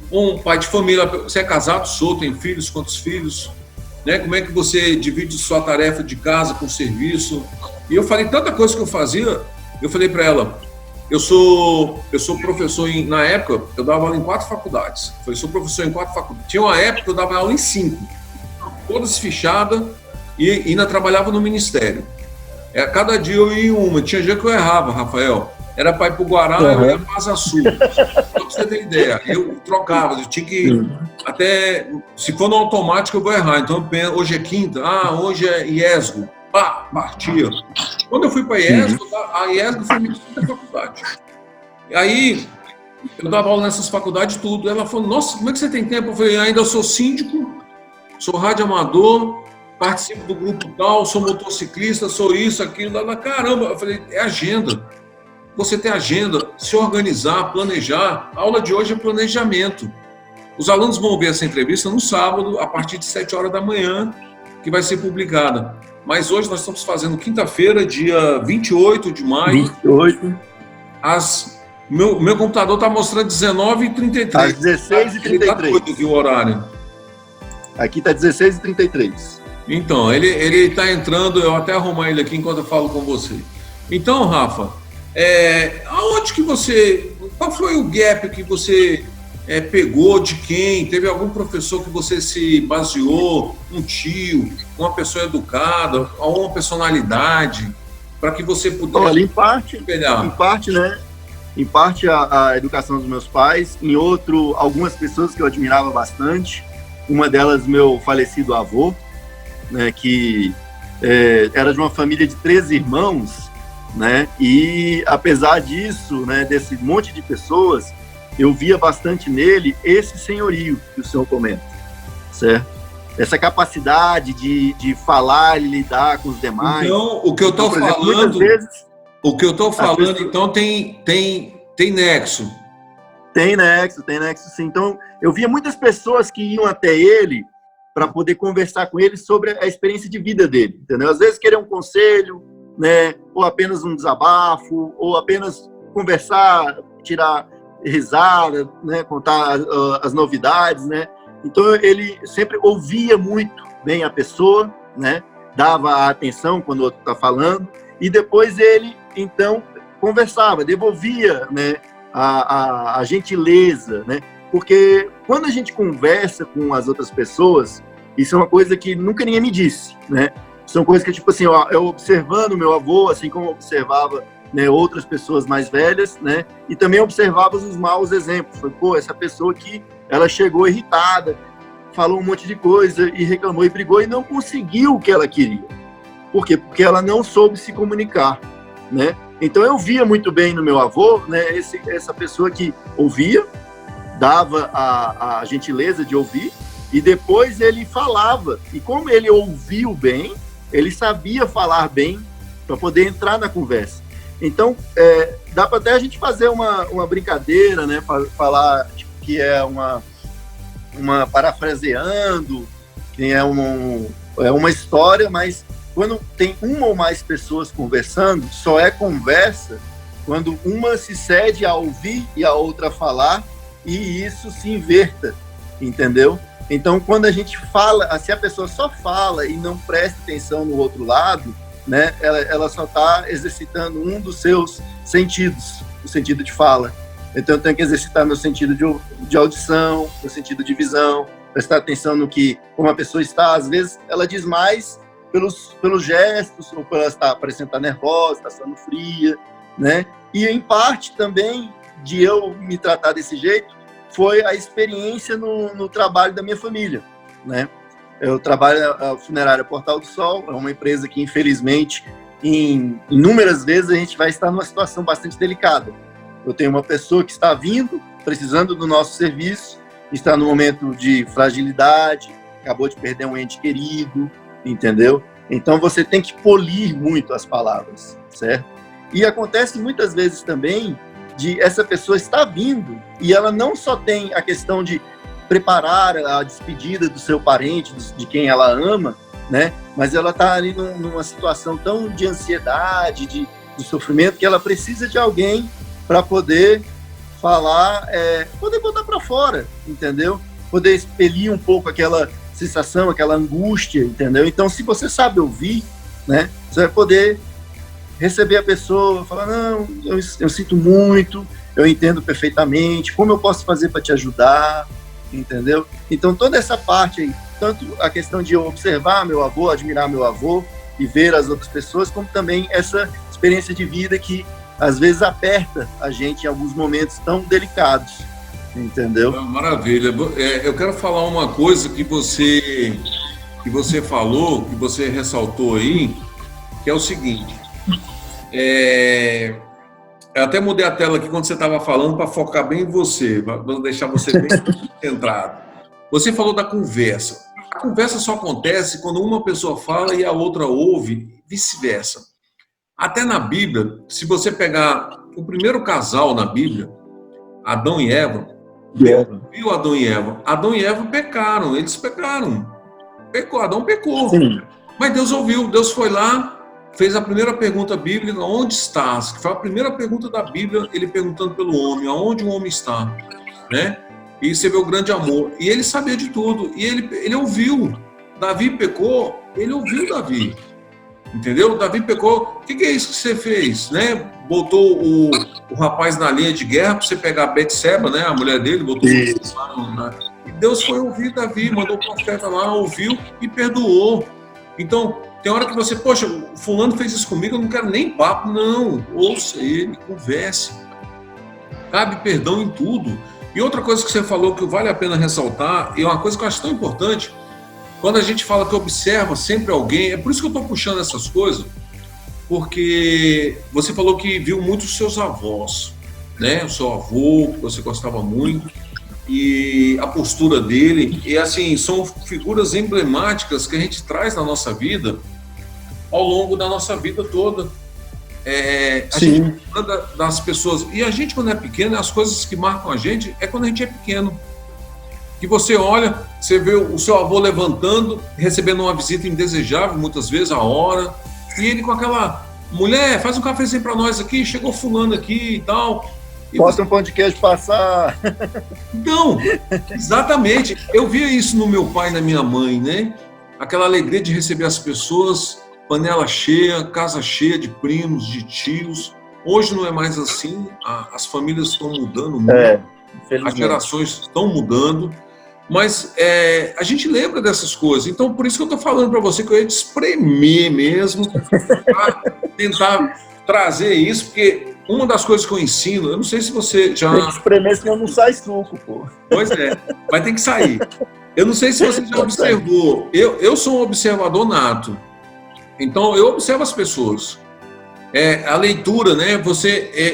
um pai de família, você é casado, tem filhos, quantos filhos? Né? Como é que você divide sua tarefa de casa com serviço? E eu falei tanta coisa que eu fazia, eu falei para ela, eu sou professor, na época, eu dava aula em 4 faculdades. Eu sou professor em 4 faculdades. Tinha uma época que eu dava aula em 5, todas fechadas, e ainda trabalhava no Ministério. Cada dia eu ia em uma. Tinha dia que eu errava, Rafael. era para ir para o Guará, eu ia para Asa Sul. Só para você ter ideia. Eu trocava, eu tinha que... Até, se for no automático, eu vou errar. Então, hoje é quinta, hoje é IESGO. Pá, partia. Quando eu fui para a IESGO, a IESGO foi minha segunda faculdade. E aí, eu dava aula nessas faculdades tudo. Ela falou, nossa, como é que você tem tempo? Eu falei, ainda sou síndico, sou radioamador, participo do grupo tal, sou motociclista, sou isso, aquilo, caramba. Eu falei, é agenda. Você tem agenda, se organizar, planejar. A aula de hoje é planejamento. Os alunos vão ver essa entrevista no sábado, a partir de 7 horas da manhã, que vai ser publicada. Mas hoje nós estamos fazendo quinta-feira, dia 28 de maio. 28. Meu computador está mostrando 19h33. Às 16h33. Aqui o horário. Aqui está 16h33. Então, ele está entrando, eu até arrumar ele aqui enquanto eu falo com você. Então, Rafa, aonde que você... Qual foi o gap que você pegou de quem? Teve algum professor que você se baseou? Um tio, uma pessoa educada, uma personalidade, para que você pudesse... Olha, em parte, né? Em parte a educação dos meus pais, em outro, algumas pessoas que eu admirava bastante. Uma delas, meu falecido avô, né, que era de uma família de 13 irmãos, né, e apesar disso, né, desse monte de pessoas, eu via bastante nele esse senhorio que o senhor comenta, certo? Essa capacidade de falar e lidar com os demais. Então, o que eu estou falando, então tem nexo. Tem nexo, sim. Então, eu via muitas pessoas que iam até ele para poder conversar com ele sobre a experiência de vida dele, entendeu? Às vezes querer um conselho, né, ou apenas um desabafo, ou apenas conversar, tirar risada, né, contar as novidades, né? Então, ele sempre ouvia muito bem a pessoa, né, dava atenção quando o outro está falando, e depois ele, então, conversava, devolvia, né, a gentileza, né? Porque quando a gente conversa com as outras pessoas, isso é uma coisa que nunca ninguém me disse, né? São coisas que, tipo assim, eu observando meu avô, assim como eu observava, né, outras pessoas mais velhas, né? E também observava os maus exemplos. Pô, essa pessoa aqui, ela chegou irritada, falou um monte de coisa e reclamou e brigou e não conseguiu o que ela queria. Por quê? Porque ela não soube se comunicar, né? Então eu via muito bem no meu avô, né, essa pessoa que ouvia, dava a gentileza de ouvir e depois ele falava. E como ele ouviu bem, ele sabia falar bem para poder entrar na conversa. Então, dá para até a gente fazer uma brincadeira, né, falar tipo, que é uma parafraseando, que é uma história, mas quando tem uma ou mais pessoas conversando, só é conversa quando uma se cede a ouvir e a outra a falar, e isso se inverta, entendeu? Então, quando a gente fala, se a pessoa só fala e não presta atenção no outro lado, né, ela só está exercitando um dos seus sentidos, o sentido de fala. Então, eu tenho que exercitar meu sentido de audição, meu sentido de visão, prestar atenção no que, como a pessoa está. Às vezes, ela diz mais pelos gestos, ou por ela parecendo estar nervosa, está sendo fria, né? E, em parte, também, de eu me tratar desse jeito, foi a experiência no trabalho da minha família, né? Eu trabalho na funerária Portal do Sol, é uma empresa que, infelizmente, inúmeras vezes a gente vai estar numa situação bastante delicada. Eu tenho uma pessoa que está vindo, precisando do nosso serviço, está no momento de fragilidade, acabou de perder um ente querido, entendeu? Então, você tem que polir muito as palavras, certo? E acontece muitas vezes também de essa pessoa estar vindo e ela não só tem a questão de preparar a despedida do seu parente, de quem ela ama, né? Mas ela está ali numa situação tão de ansiedade, de sofrimento, que ela precisa de alguém para poder falar, poder botar para fora, entendeu? Poder expelir um pouco aquela sensação, aquela angústia, entendeu? Então, se você sabe ouvir, né, você vai poder receber a pessoa, falar, não, eu sinto muito, eu entendo perfeitamente, como eu posso fazer para te ajudar, entendeu? Então, toda essa parte aí, tanto a questão de eu observar meu avô, admirar meu avô e ver as outras pessoas, como também essa experiência de vida que às vezes aperta a gente em alguns momentos tão delicados, entendeu? Maravilha. Eu quero falar uma coisa que você falou, que você ressaltou aí, que é o seguinte. Eu até mudei a tela aqui quando você estava falando para focar bem em você, para deixar você bem centrado. Você falou da conversa. A conversa só acontece quando uma pessoa fala e a outra ouve, vice-versa. Até na Bíblia, se você pegar o primeiro casal na Bíblia, Adão e Eva, Deus viu Adão e Eva. Adão e Eva pecaram, eles pecaram. Adão pecou. Sim. Mas Deus ouviu, Deus foi lá, fez a primeira pergunta bíblica, onde estás? Que foi a primeira pergunta da Bíblia, ele perguntando pelo homem, aonde o homem está, né? E você vê o grande amor. E ele sabia de tudo, e ele ouviu. Davi pecou, ele ouviu Davi. Entendeu? Davi pecou, o que é isso que você fez? Né? Botou o rapaz na linha de guerra para você pegar a Betseba, né? A mulher dele, botou lá. E Deus foi ouvir Davi, mandou o profeta lá, ouviu e perdoou. Então, tem hora que você, poxa, fulano fez isso comigo, eu não quero nem papo. Não, ouça ele, converse. Cabe perdão em tudo. E outra coisa que você falou que vale a pena ressaltar, e é uma coisa que eu acho tão importante, quando a gente fala que observa sempre alguém, é por isso que eu estou puxando essas coisas, porque você falou que viu muito os seus avós, né? O seu avô, que você gostava muito, e a postura dele, e assim, são figuras emblemáticas que a gente traz na nossa vida, ao longo da nossa vida toda. A gente fala das pessoas, e a gente quando é pequeno, as coisas que marcam a gente é quando a gente é pequeno. Que você olha, você vê o seu avô levantando, recebendo uma visita indesejável, muitas vezes, a hora, e ele com aquela, mulher, faz um cafezinho para nós aqui, chegou fulano aqui e tal. Bota um pão de queijo passar. Então, exatamente. Eu via isso no meu pai e na minha mãe, né? Aquela alegria de receber as pessoas, panela cheia, casa cheia de primos, de tios. Hoje não é mais assim, as famílias estão mudando muito, as gerações estão mudando, mas a gente lembra dessas coisas. Então, por isso que eu estou falando para você que eu ia te espremer mesmo, para tentar trazer isso, porque uma das coisas que eu ensino, eu não sei se você já... Tem que espremer, senão não sai suco, pô. Pois é, vai ter que sair. Eu não sei se você já observou, eu sou um observador nato, então eu observo as pessoas. A leitura, né?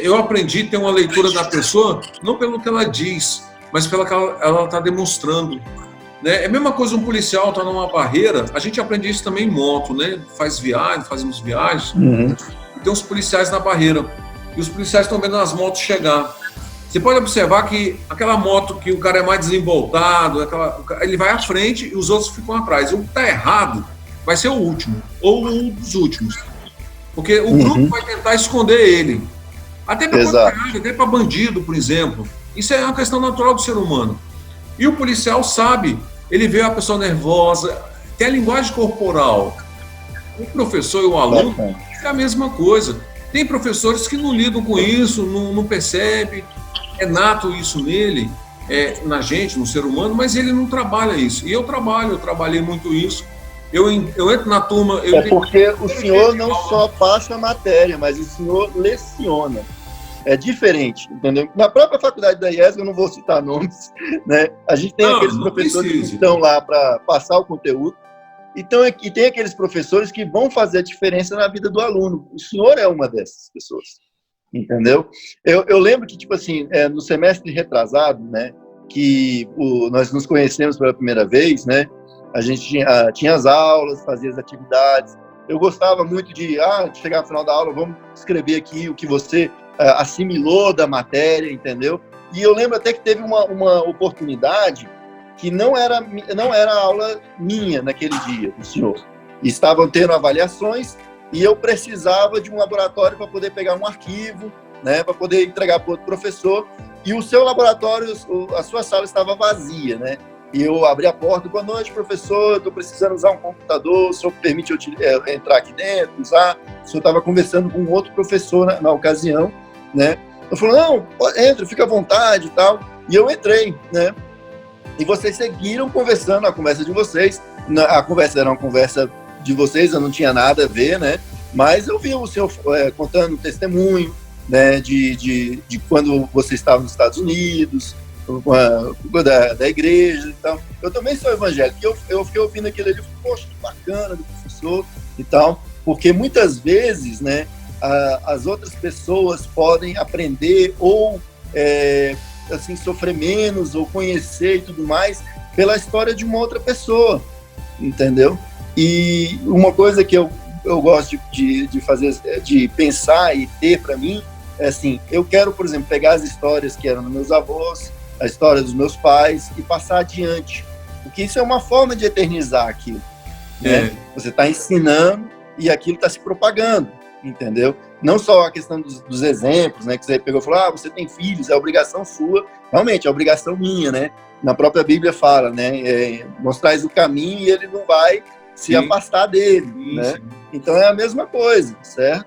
Eu aprendi a ter uma leitura da pessoa, não pelo que ela diz, mas pelo que ela está demonstrando. Né? É a mesma coisa, um policial está numa barreira, a gente aprende isso também em moto, né? Fazemos viagens, tem uns policiais na barreira, e os policiais estão vendo as motos chegar. Você pode observar que aquela moto que o cara é mais desemboltado, ele vai à frente e os outros ficam atrás. O que está errado vai ser o último, ou um dos últimos. Porque o grupo vai tentar esconder ele. Até para bandido, por exemplo. Isso é uma questão natural do ser humano. E o policial sabe, ele vê a pessoa nervosa, tem a linguagem corporal. O professor e o aluno é a mesma coisa. Tem professores que não lidam com isso, não percebe, é nato isso nele, na gente, no ser humano, mas ele não trabalha isso. E eu trabalhei muito isso. Eu entro na turma... porque o senhor não só passa a matéria, mas o senhor leciona. É diferente, entendeu? Na própria faculdade da IESG, eu não vou citar nomes, né? A gente tem aqueles professores que estão lá para passar o conteúdo, e tem aqueles professores que vão fazer a diferença na vida do aluno. O senhor é uma dessas pessoas, entendeu? Eu lembro que, tipo assim, no semestre retrasado, né, que nós nos conhecemos pela primeira vez, né? A gente tinha as aulas, fazia as atividades. Eu gostava muito de chegar no final da aula, vamos escrever aqui o que você assimilou da matéria, entendeu? E eu lembro até que teve uma oportunidade que não era aula minha naquele dia, do senhor. Estavam tendo avaliações e eu precisava de um laboratório para poder pegar um arquivo, né, para poder entregar para outro professor. E o seu laboratório, a sua sala estava vazia, né? E eu abri a porta, boa noite, professor, estou precisando usar um computador, o senhor permite eu entrar aqui dentro, usar? O senhor estava conversando com um outro professor na ocasião, né? Eu falei, não, entra, fica à vontade e tal. E eu entrei, né? E vocês seguiram conversando, a conversa de vocês. A conversa era uma conversa de vocês, eu não tinha nada a ver, né? Mas eu vi o senhor contando um testemunho, né, de quando você estava nos Estados Unidos, da igreja e tal. Eu também sou evangélico, eu fiquei ouvindo aquilo ali, poxa, que bacana do professor e tal, porque muitas vezes, né, as outras pessoas podem aprender ou assim, sofrer menos ou conhecer e tudo mais pela história de uma outra pessoa, entendeu? E uma coisa que eu gosto de fazer, de pensar e ter para mim, é assim, eu quero, por exemplo, pegar as histórias que eram dos meus avós, a história dos meus pais e passar adiante, porque isso é uma forma de eternizar aquilo, né? Você está ensinando e aquilo está se propagando, entendeu? Não só a questão dos exemplos, né, que você pegou e falou, você tem filhos, é obrigação sua, realmente é obrigação minha, né? Na própria Bíblia fala, né, mostrais o caminho e ele não vai se afastar dele, né? Então é a mesma coisa, certo?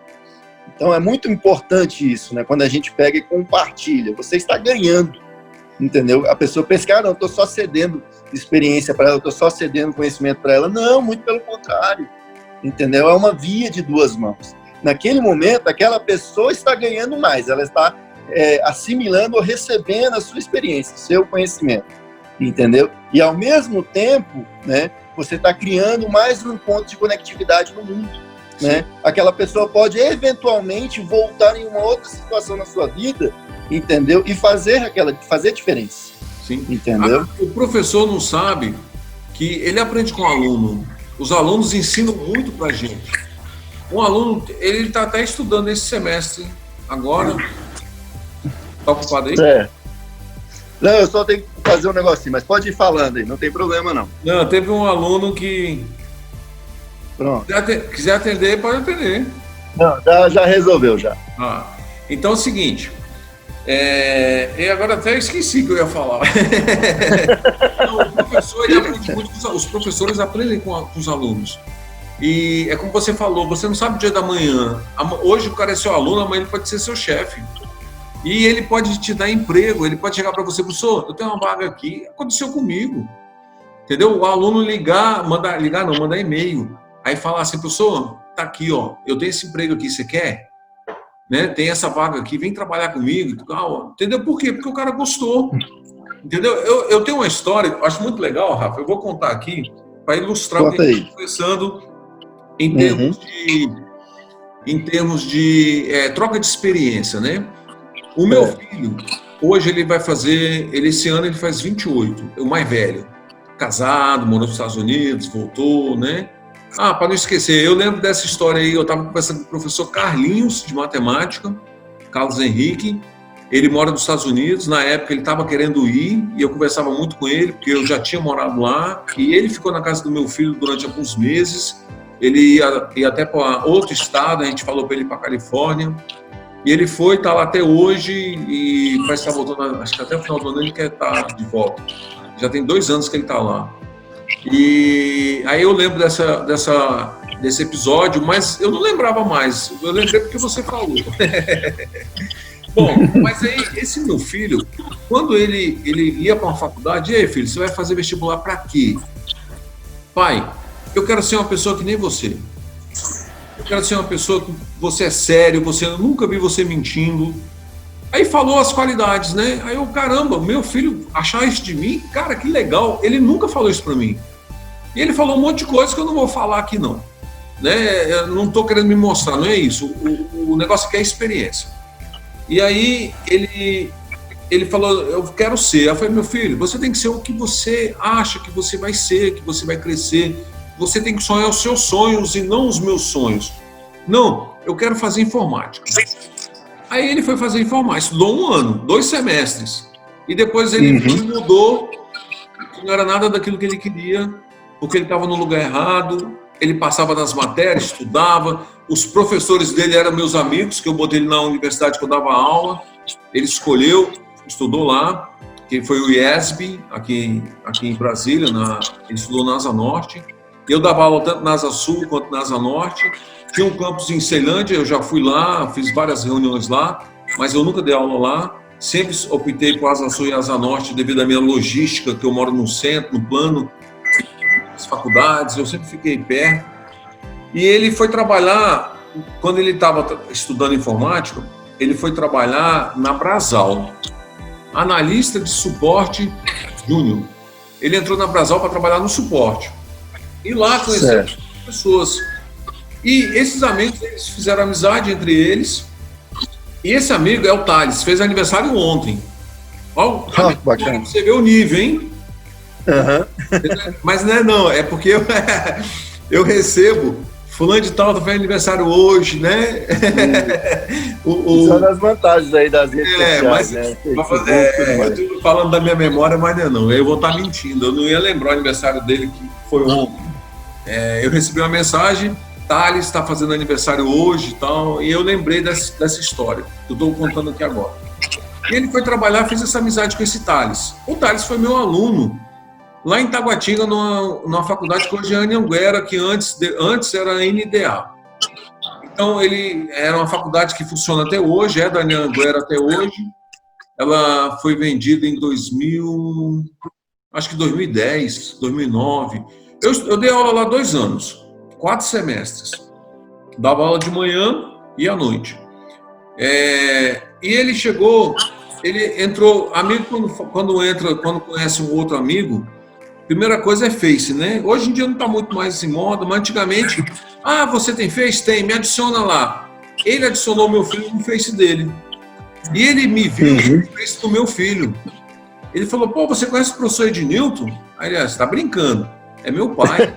Então é muito importante isso, né? Quando a gente pega e compartilha, você está ganhando, entendeu? A pessoa pensa que, não, eu estou só cedendo experiência para ela, eu estou só cedendo conhecimento para ela. Não, muito pelo contrário, entendeu? É uma via de duas mãos. Naquele momento, aquela pessoa está ganhando mais, ela está assimilando ou recebendo a sua experiência, o seu conhecimento, entendeu? E ao mesmo tempo, né, você está criando mais um ponto de conectividade no mundo, né? Aquela pessoa pode eventualmente voltar em uma outra situação na sua vida, entendeu? E fazer diferença. Sim. Entendeu? O professor não sabe que ele aprende com o aluno. Os alunos ensinam muito pra gente. Um aluno, ele está até estudando esse semestre agora. Tá ocupado aí? Não, eu só tenho que fazer um negocinho, mas pode ir falando aí, não tem problema não. Não, teve um aluno que... Pronto. Quiser atender, pode atender. Não, já resolveu já. Então é o seguinte, e agora até esqueci o que eu ia falar. Não, o professor, ele aprende muito, os professores aprendem com os alunos. E é como você falou, você não sabe o dia da manhã. Hoje o cara é seu aluno, amanhã ele pode ser seu chefe. E ele pode te dar emprego, ele pode chegar para você, professor, eu tenho uma vaga aqui, aconteceu comigo. Entendeu? O aluno mandar e-mail. Aí falar assim, professor, tá aqui, ó, eu tenho esse emprego aqui, você quer? Né? Tem essa vaga aqui, vem trabalhar comigo. Entendeu? Por quê? Porque o cara gostou. Entendeu? Eu tenho uma história, acho muito legal, Rafa, eu vou contar aqui para ilustrar o que a gente está conversando em termos de troca de experiência, né? O meu filho, hoje ele vai fazer, esse ano ele faz 28, o mais velho. Casado, morou nos Estados Unidos, voltou, né? Para não esquecer, eu lembro dessa história aí, eu estava conversando com o professor Carlinhos, de matemática, Carlos Henrique, ele mora nos Estados Unidos, na época ele estava querendo ir, e eu conversava muito com ele, porque eu já tinha morado lá, e ele ficou na casa do meu filho durante alguns meses, ele ia até para outro estado, a gente falou para ele ir para a Califórnia, e ele foi, está lá até hoje, e vai estar voltando, acho que até o final do ano ele quer estar de volta. Já tem 2 anos que ele está lá. E aí eu lembro desse episódio, mas eu não lembrava mais. Eu lembrei porque você falou. Bom, mas aí esse meu filho, quando ele ia para uma faculdade, e aí, filho, você vai fazer vestibular para quê? Pai, eu quero ser uma pessoa que nem você. Eu quero ser uma pessoa que você é sério, eu nunca vi você mentindo. Aí falou as qualidades, né? Aí eu, caramba, meu filho achar isso de mim, cara, que legal. Ele nunca falou isso pra mim. E ele falou um monte de coisa que eu não vou falar aqui, não. Né? Eu não tô querendo me mostrar, não é isso. O negócio aqui é experiência. E aí ele falou, eu quero ser. Eu falei, meu filho, você tem que ser o que você acha que você vai ser, que você vai crescer. Você tem que sonhar os seus sonhos e não os meus sonhos. Não, eu quero fazer informática. Aí ele foi fazer informática, estudou 1 ano, 2 semestres. E depois ele mudou, não era nada daquilo que ele queria, porque ele estava no lugar errado, ele passava nas matérias, estudava, os professores dele eram meus amigos, que eu botei ele na universidade que eu dava aula, ele escolheu, estudou lá, que foi o IESB, aqui em Brasília, ele estudou na Asa Norte. Eu dava aula tanto na Asa Sul quanto na Asa Norte. Tinha um campus em Ceilândia, eu já fui lá, fiz várias reuniões lá, mas eu nunca dei aula lá. Sempre optei por Asa Sul e Asa Norte devido à minha logística, que eu moro no centro, no plano, as faculdades, eu sempre fiquei perto. E ele foi trabalhar, quando ele estava estudando informática, ele foi trabalhar na Brasal, analista de suporte júnior. Ele entrou na Brasal para trabalhar no suporte. E lá conheceu pessoas. E esses amigos, eles fizeram amizade entre eles. E esse amigo é o Thales, fez aniversário ontem. Olha, bacana. Você vê o nível, hein? Mas não é porque eu recebo fulano de tal, faz aniversário hoje, né? São das vantagens aí das redes sociais, né? Eu estou falando da minha memória, mas não. Eu vou estar mentindo. Eu não ia lembrar o aniversário dele, que foi ontem. Eu recebi uma mensagem, Thales está fazendo aniversário hoje e tal, e eu lembrei dessa história. Eu estou contando aqui agora. E ele foi trabalhar, fez essa amizade com esse Thales. O Thales foi meu aluno lá em Taguatinga, numa faculdade que hoje é Anhanguera, que antes era a NDA. Então, ele era uma faculdade que funciona até hoje, é da Anhanguera até hoje. Ela foi vendida em 2000, acho que 2010, 2009. Eu dei aula lá 2 anos, 4 semestres. Dava aula de manhã e à noite. E ele chegou, ele entrou, amigo quando conhece um outro amigo, primeira coisa é Face, né? Hoje em dia não está muito mais em moda, mas antigamente, você tem Face? Tem, me adiciona lá. Ele adicionou meu filho no Face dele. E ele me viu no Face do meu filho. Ele falou, pô, você conhece o professor Ednilton? Aí ele, você tá brincando, é meu pai.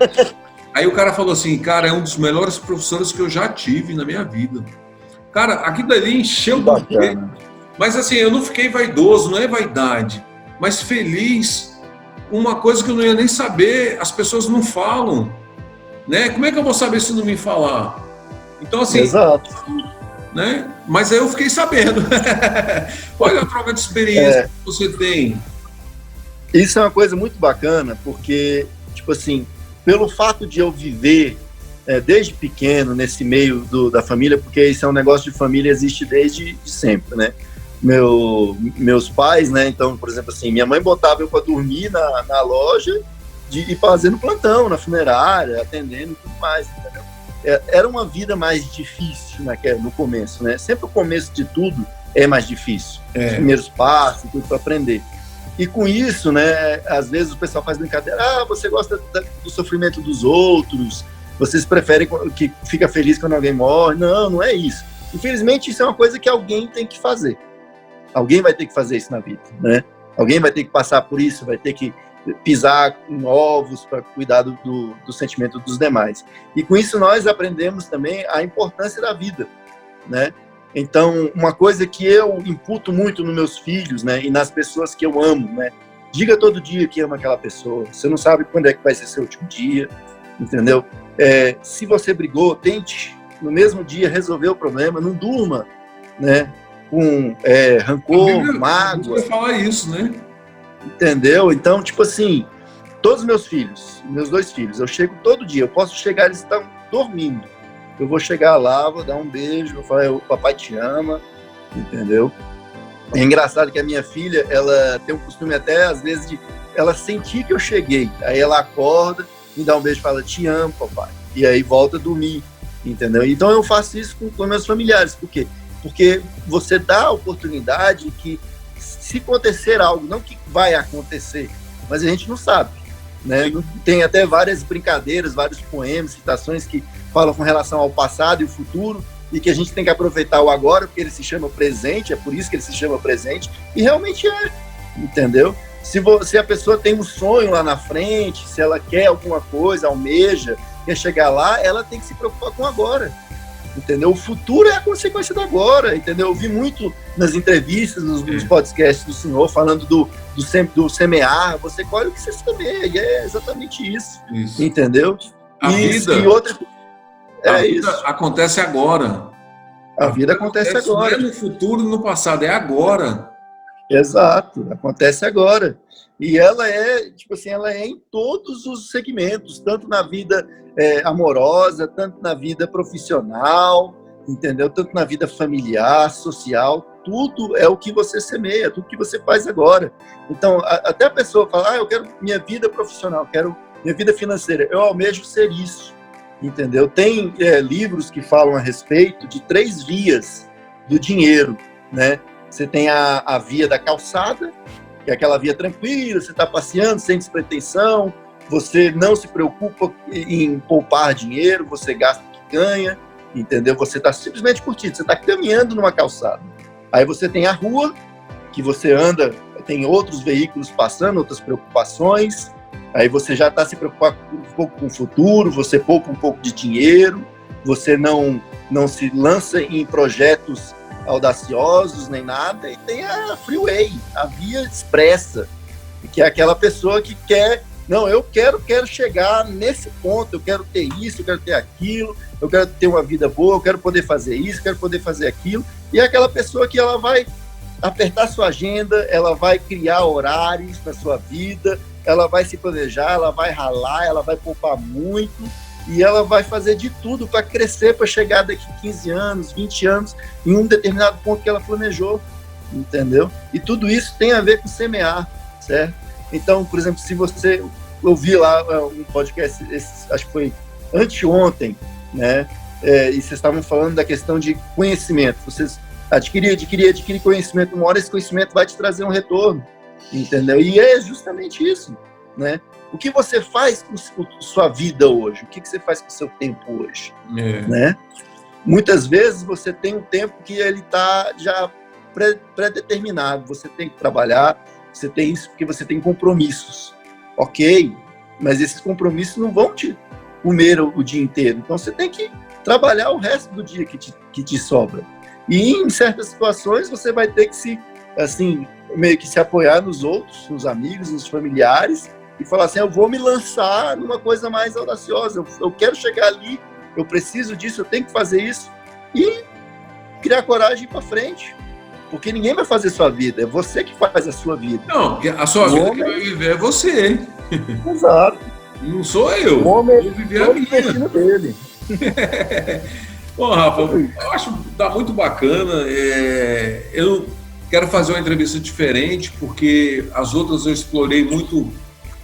Aí o cara falou assim, cara, é um dos melhores professores que eu já tive na minha vida. Cara, aquilo dali encheu do peito. Mas assim, eu não fiquei vaidoso, não é vaidade, mas feliz. Uma coisa que eu não ia nem saber, as pessoas não falam, né? Como é que eu vou saber se não me falar? Então, assim... Exato. Né? Mas aí eu fiquei sabendo. Olha a troca de experiência que você tem. Isso é uma coisa muito bacana, porque, tipo assim, pelo fato de eu viver desde pequeno nesse meio da família, porque isso é um negócio de família, existe desde sempre, né? Meus pais, né? Então, por exemplo, assim, minha mãe botava eu para dormir na loja e fazendo plantão na funerária, atendendo e tudo mais, entendeu? Era uma vida mais difícil no começo, né? Sempre o começo de tudo é mais difícil. Os primeiros passos, tudo para aprender. E com isso, né? Às vezes o pessoal faz brincadeira. Você gosta do sofrimento dos outros? Vocês preferem que fica feliz quando alguém morre? Não é isso. Infelizmente, isso é uma coisa que alguém tem que fazer. Alguém vai ter que fazer isso na vida, né? Alguém vai ter que passar por isso, vai ter que pisar em ovos para cuidar do sentimento dos demais. E com isso nós aprendemos também a importância da vida, né? Então, uma coisa que eu imputo muito nos meus filhos, né, e nas pessoas que eu amo, né? Diga todo dia que ama aquela pessoa. Você não sabe quando é que vai ser seu último dia, entendeu? Se você brigou, tente no mesmo dia resolver o problema, não durma, né? Com rancor, mágoa. Eu falar isso, né? Entendeu? Então, tipo assim, todos os meus filhos, meus 2 filhos, eu chego todo dia, eu posso chegar, eles estão dormindo. Eu vou chegar lá, vou dar um beijo, vou falar, o papai te ama, entendeu? É engraçado que a minha filha, ela tem um costume até, às vezes, de ela sentir que eu cheguei. Aí ela acorda, me dá um beijo e fala, te amo, papai. E aí volta a dormir, entendeu? Então eu faço isso com meus familiares. Por quê? Porque você dá a oportunidade que, se acontecer algo, não que vai acontecer, mas a gente não sabe, né? Tem até várias brincadeiras, vários poemas, citações que falam com relação ao passado e o futuro, e que a gente tem que aproveitar o agora, porque ele se chama presente, é por isso que ele se chama presente, e realmente entendeu? Se a pessoa tem um sonho lá na frente, se ela quer alguma coisa, almeja, quer chegar lá, ela tem que se preocupar com o agora. Entendeu? O futuro é a consequência do agora, entendeu? Eu vi muito nas entrevistas, nos podcasts do senhor, falando do semear, você colhe o que você semeia, e é exatamente isso. Entendeu? A vida acontece agora. A vida acontece agora. Não é no futuro, no passado, é agora. Exato, acontece agora. E ela tipo assim, ela é em todos os segmentos, tanto na vida amorosa, tanto na vida profissional, entendeu? Tanto na vida familiar, social, tudo é o que você semeia, tudo que você faz agora. Então, até a pessoa fala, eu quero minha vida profissional, quero minha vida financeira, eu almejo ser isso, entendeu? Tem livros que falam a respeito de 3 vias do dinheiro, né? Você tem a via da calçada, que é aquela via tranquila, você está passeando sem despretensão, você não se preocupa em poupar dinheiro, você gasta o que ganha, entendeu? Você está simplesmente curtindo, você está caminhando numa calçada. Aí você tem a rua, que você anda, tem outros veículos passando, outras preocupações, aí você já está se preocupando um pouco com o futuro, você poupa um pouco de dinheiro, você não se lança em projetos audaciosos nem nada, e tem a freeway, a via expressa, que é aquela pessoa que quer, não, eu quero chegar nesse ponto, eu quero ter isso, eu quero ter aquilo, eu quero ter uma vida boa, eu quero poder fazer isso, eu quero poder fazer aquilo, e é aquela pessoa que ela vai apertar sua agenda, ela vai criar horários na sua vida, ela vai se planejar, ela vai ralar, ela vai poupar muito, e ela vai fazer de tudo para crescer, para chegar daqui 15 anos, 20 anos, em um determinado ponto que ela planejou, entendeu? E tudo isso tem a ver com semear, certo? Então, por exemplo, se você ouvir lá um podcast, acho que foi anteontem, né? E vocês estavam falando da questão de conhecimento, vocês adquirir conhecimento, uma hora esse conhecimento vai te trazer um retorno, entendeu? E é justamente isso, né? O que você faz com sua vida hoje? O que você faz com o seu tempo hoje? Né? Muitas vezes você tem um tempo que ele está já pré-determinado, você tem que trabalhar, você tem isso porque você tem compromissos, ok? Mas esses compromissos não vão te comer o dia inteiro, então você tem que trabalhar o resto do dia que te sobra. E em certas situações você vai ter que meio que se apoiar nos outros, nos amigos, nos familiares, e falar assim, eu vou me lançar numa coisa mais audaciosa, eu quero chegar ali, eu preciso disso, eu tenho que fazer isso, e criar coragem para frente, porque ninguém vai fazer sua vida, é você que faz a sua vida. Não, a sua vida que vai viver é você. Exato. Não sou eu. O homem vou viver a minha. Dele. Bom, Rafa, eu acho que tá muito bacana. Eu quero fazer uma entrevista diferente, porque as outras eu explorei muito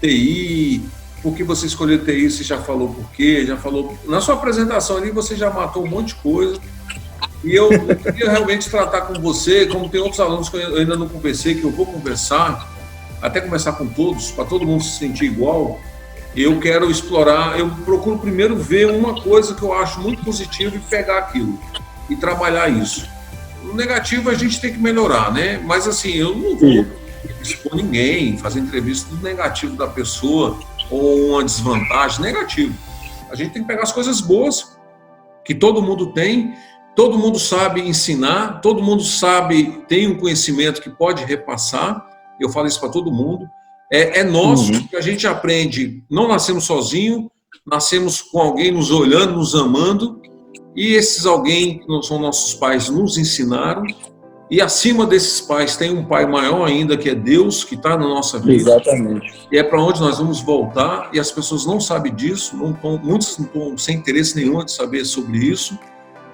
TI. Por que você escolheu TI? Você já falou por quê? Já falou. Na sua apresentação ali, você já matou um monte de coisa. E eu queria realmente tratar com você, como tem outros alunos que eu ainda não conversei, que eu vou conversar, até conversar com todos, para todo mundo se sentir igual. Eu quero explorar, eu procuro primeiro ver uma coisa que eu acho muito positiva e pegar aquilo e trabalhar isso. O negativo a gente tem que melhorar, né? Mas assim, eu não vou expor ninguém, fazer entrevista do negativo da pessoa ou uma desvantagem, negativo. A gente tem que pegar as coisas boas que todo mundo tem, todo mundo sabe ensinar, todo mundo sabe, tem um conhecimento que pode repassar. Eu falo isso para todo mundo. É nosso, que a gente aprende, não nascemos sozinhos, nascemos com alguém nos olhando, nos amando, e esses alguém, que não são nossos pais, nos ensinaram, e acima desses pais tem um pai maior ainda, que é Deus, que está na nossa vida. Exatamente. E é para onde nós vamos voltar, e as pessoas não sabem disso, muitos não estão sem interesse nenhum de saber sobre isso,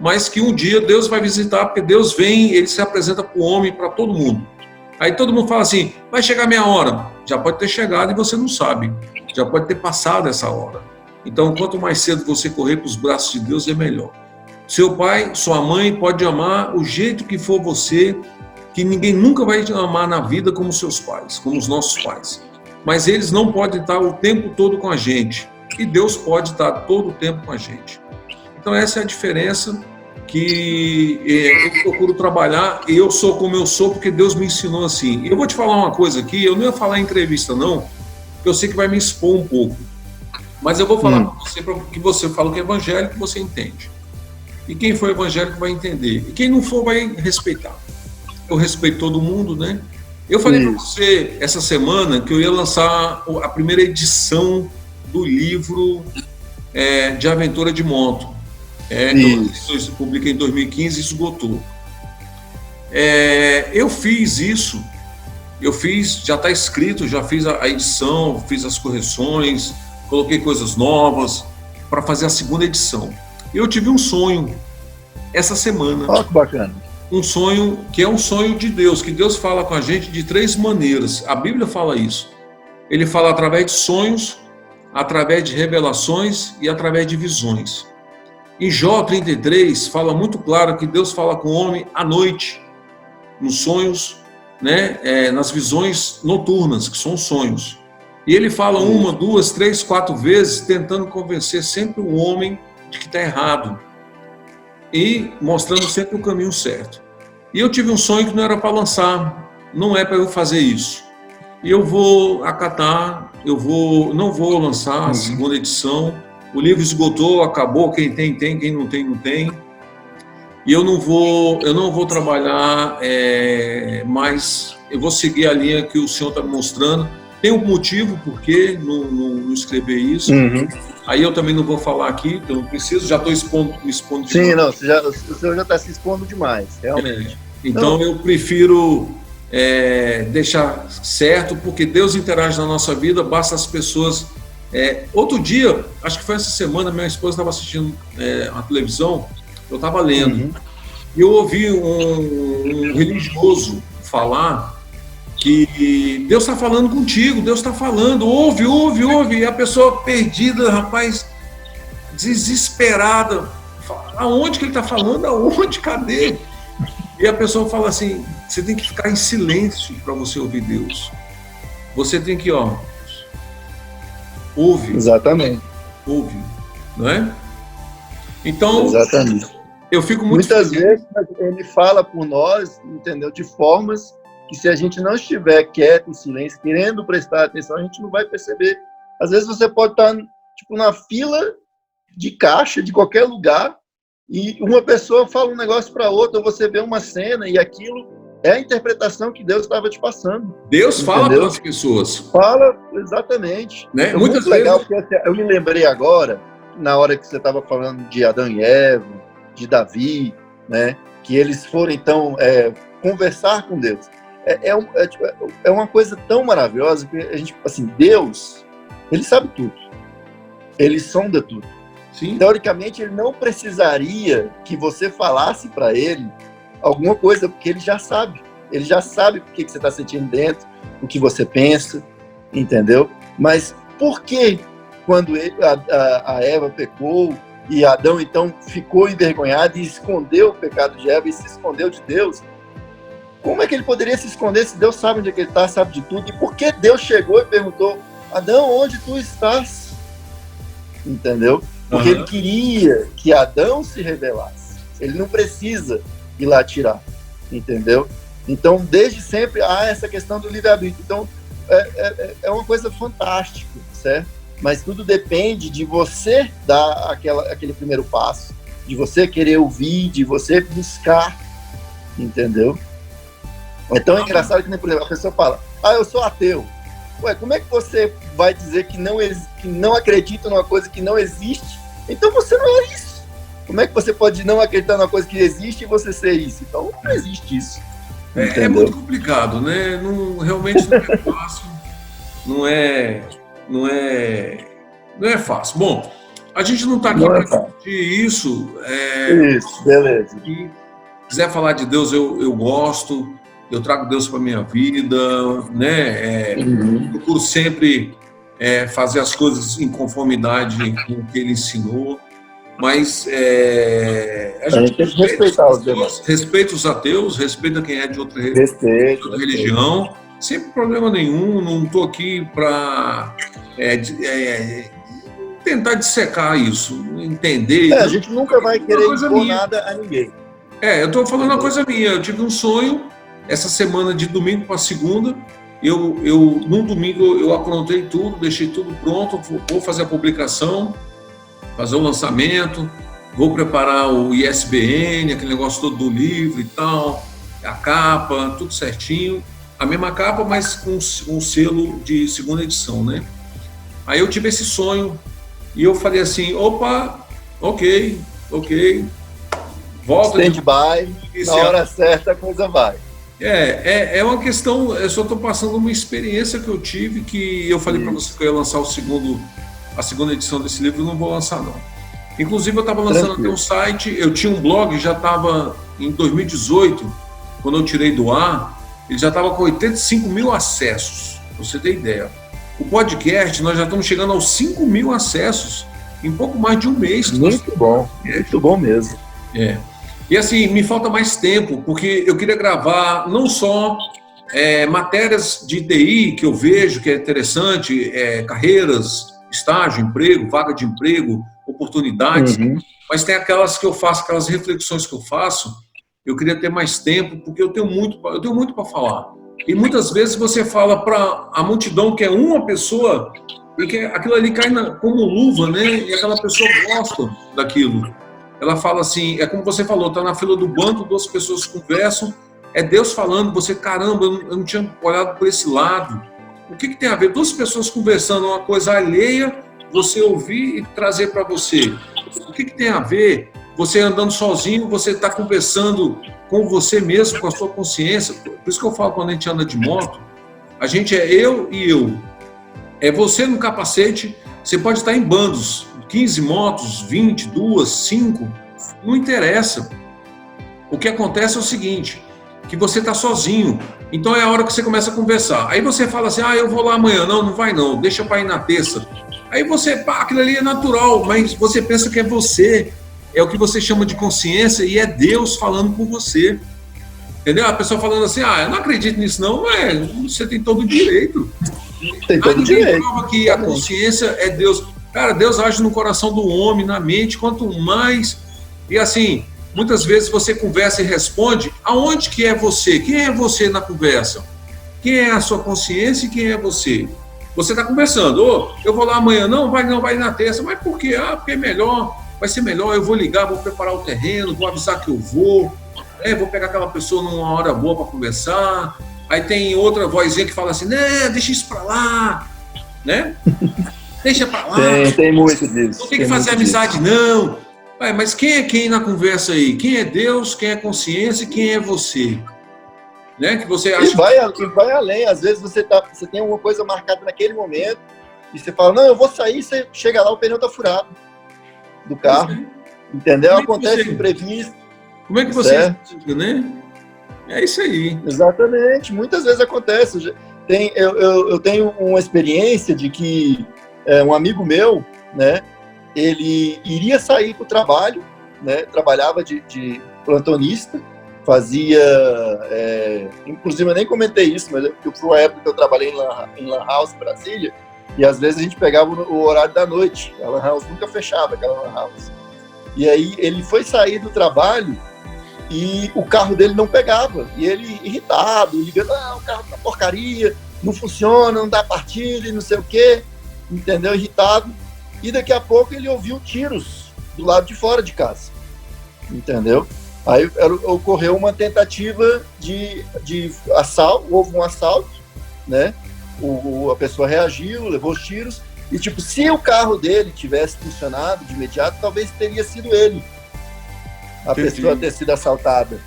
mas que um dia Deus vai visitar, porque Deus vem, ele se apresenta para o homem, para todo mundo. Aí todo mundo fala assim, vai chegar minha hora. Já pode ter chegado e você não sabe. Já pode ter passado essa hora. Então, quanto mais cedo você correr para os braços de Deus, é melhor. Seu pai, sua mãe pode amar o jeito que for você, que ninguém nunca vai te amar na vida como seus pais, como os nossos pais. Mas eles não podem estar o tempo todo com a gente. E Deus pode estar todo o tempo com a gente. Então, essa é a diferença que eu procuro trabalhar, e eu sou como eu sou porque Deus me ensinou assim. Eu vou te falar uma coisa aqui, eu não ia falar em entrevista não, porque eu sei que vai me expor um pouco, mas eu vou falar para você, para que você fala que é evangélico, você entende. E quem for evangélico vai entender, e quem não for vai respeitar. Eu respeito todo mundo, né? Eu falei para você essa semana que eu ia lançar a primeira edição do livro de aventura de moto. Eu publiquei em 2015 e esgotou. Eu fiz isso, já está escrito, já fiz a edição, fiz as correções, coloquei coisas novas para fazer a segunda edição. Eu tive um sonho essa semana. Olha que bacana. Um sonho que é um sonho de Deus, que Deus fala com a gente de 3 maneiras. A Bíblia fala isso. Ele fala através de sonhos, através de revelações e através de visões. Em Jó 33, fala muito claro que Deus fala com o homem à noite, nos sonhos, né, nas visões noturnas, que são sonhos. E ele fala uma, duas, três, quatro vezes, tentando convencer sempre o homem de que está errado e mostrando sempre o caminho certo. E eu tive um sonho que não era para lançar, não é para eu fazer isso. E eu vou acatar, não vou lançar a segunda edição. O livro esgotou, acabou, quem tem, quem não tem, não tem. E eu não vou trabalhar mais, eu vou seguir a linha que o senhor está me mostrando. Tem um motivo por que não escrever isso. Aí eu também não vou falar aqui, eu não preciso, já estou me expondo demais. Sim, não, o senhor já está se expondo demais, realmente. Então eu prefiro deixar certo, porque Deus interage na nossa vida, basta as pessoas... outro dia, acho que foi essa semana, minha esposa estava assistindo a televisão, eu estava lendo, e eu ouvi um religioso falar que Deus está falando contigo, Deus está falando, ouve, e a pessoa perdida, rapaz, desesperada, fala, aonde que ele está falando, aonde, cadê? E a pessoa fala assim, você tem que ficar em silêncio para você ouvir Deus, você tem que, ouve. Exatamente. Ouve, não é? Então, exatamente. Eu fico muito Muitas feliz. vezes ele fala por nós, entendeu? De formas que se a gente não estiver quieto, em silêncio, querendo prestar atenção, a gente não vai perceber. Às vezes você pode estar tipo na fila de caixa de qualquer lugar e uma pessoa fala um negócio para outra, ou você vê uma cena e aquilo é a interpretação que Deus estava te passando. Deus fala entendeu? para as pessoas. Fala, exatamente. Né? É Muitas muito legal, vezes... porque eu me lembrei agora, na hora que você estava falando de Adão e Eva, de Davi, né? Que eles foram, então, conversar com Deus. É uma coisa tão maravilhosa que a gente, assim, Deus, ele sabe tudo. Ele sonda tudo. Sim. Teoricamente, ele não precisaria que você falasse para ele alguma coisa, porque ele já sabe. Ele já sabe o que você está sentindo dentro, o que você pensa, entendeu? Mas por que, quando a Eva pecou e Adão, então, ficou envergonhado e escondeu o pecado de Eva e se escondeu de Deus, como é que ele poderia se esconder se Deus sabe onde é que ele está, sabe de tudo? E por que Deus chegou e perguntou, Adão, onde tu estás? Entendeu? Porque ele queria que Adão se revelasse. Ele não precisa ir lá tirar, entendeu? Então, desde sempre, há essa questão do livre-arbítrio. Então, é uma coisa fantástica, certo? Mas tudo depende de você dar aquele primeiro passo, de você querer ouvir, de você buscar, entendeu? É tão engraçado que, nem, por exemplo, a pessoa fala, eu sou ateu. Ué, como é que você vai dizer que não acredita numa coisa que não existe? Então você não é isso. Como é que você pode não acreditar numa coisa que existe e você ser isso? Então não existe isso. É muito complicado, né? Realmente não é fácil. Não é fácil. Bom, a gente não está aqui para discutir isso. Isso, beleza. Se quiser falar de Deus, eu gosto. Eu trago Deus para minha vida, né? Procuro sempre fazer as coisas em conformidade com o que Ele ensinou. Mas a gente tem que respeitar os demais. Respeita os ateus, respeita quem é de outra religião. Sem problema nenhum, não estou aqui para tentar dissecar isso, entender. A gente nunca vai querer impor nada a ninguém. Eu estou falando uma coisa minha. Eu tive um sonho essa semana de domingo para segunda. No domingo eu aprontei tudo, deixei tudo pronto, vou fazer a publicação, fazer o lançamento, vou preparar o ISBN, aquele negócio todo do livro e tal, a capa, tudo certinho. A mesma capa, mas com um selo de segunda edição, né? Aí eu tive esse sonho e eu falei assim, opa, ok, volta. Stand-by, na hora certa a coisa vai. É uma questão, eu só estou passando uma experiência que eu tive, que eu falei para você que eu ia lançar a segunda edição desse livro, não vou lançar não. Inclusive eu estava lançando até um site, eu tinha um blog, já estava em 2018, quando eu tirei do ar, ele já estava com 85 mil acessos, pra você ter ideia. O podcast, nós já estamos chegando aos 5 mil acessos em pouco mais de um mês. Muito bom mesmo. E assim, me falta mais tempo, porque eu queria gravar não só matérias de TI que eu vejo que é interessante, carreiras, estágio, emprego, vaga de emprego, oportunidades, mas tem aquelas que eu faço, aquelas reflexões que eu faço, eu queria ter mais tempo, porque eu tenho muito para falar. E muitas vezes você fala para a multidão que é uma pessoa e que aquilo ali cai como luva, né? E aquela pessoa gosta daquilo. Ela fala assim, é como você falou, tá na fila do banco, duas pessoas conversam, é Deus falando, você, caramba, eu não tinha olhado por esse lado. O que tem a ver? Duas pessoas conversando, uma coisa alheia, você ouvir e trazer para você. O que tem a ver? Você andando sozinho, você está conversando com você mesmo, com a sua consciência. Por isso que eu falo, quando a gente anda de moto, a gente é eu e eu. É você no capacete, você pode estar em bandos, 15 motos, 20, 2, 5, não interessa. O que acontece é o seguinte, que você está sozinho, então é a hora que você começa a conversar. Aí você fala assim, eu vou lá amanhã. Não vai não, deixa para ir na terça. Aí você, aquilo ali é natural, mas você pensa que é você, é o que você chama de consciência e é Deus falando com você. Entendeu? A pessoa falando assim, eu não acredito nisso não, você tem todo o direito. Tem todo o direito. Prova que a consciência é Deus. Cara, Deus age no coração do homem, na mente, quanto mais... E assim, muitas vezes você conversa e responde, aonde que é você? Quem é você na conversa? Quem é a sua consciência e quem é você? Você está conversando, eu vou lá amanhã, não, vai na terça, mas por quê? Porque é melhor, vai ser melhor, eu vou ligar, vou preparar o terreno, vou avisar que eu vou pegar aquela pessoa numa hora boa para conversar, aí tem outra vozinha que fala assim, né, deixa isso para lá, né? Deixa para lá. Tem muito disso. Não tem que fazer amizade, não. Mas quem é quem na conversa aí? Quem é Deus, quem é consciência e quem é você? Né? Que você acha... E vai além. Às vezes você tem alguma coisa marcada naquele momento e você fala, não, eu vou sair, você chega lá, o pneu tá furado do carro. Entendeu? Acontece imprevisto. Como é que você fica, né? É isso aí. Exatamente. Muitas vezes acontece. Eu tenho uma experiência de que um amigo meu, né, ele iria sair para o trabalho, né, trabalhava de plantonista, fazia, inclusive eu nem comentei isso, mas eu fui uma época que eu trabalhei em Lan House, Brasília, e às vezes a gente pegava o horário da noite, a Lan House nunca fechava, aquela Lan House. E aí ele foi sair do trabalho e o carro dele não pegava, e ele irritado, ligando, o carro tá porcaria, não funciona, não dá partida e não sei o quê, entendeu? Irritado. E daqui a pouco ele ouviu tiros do lado de fora de casa, entendeu? Aí ocorreu uma tentativa de assalto, houve um assalto, né? A pessoa reagiu, levou os tiros, e tipo, se o carro dele tivesse funcionado de imediato, talvez teria sido ele, a pessoa ter sido assaltada,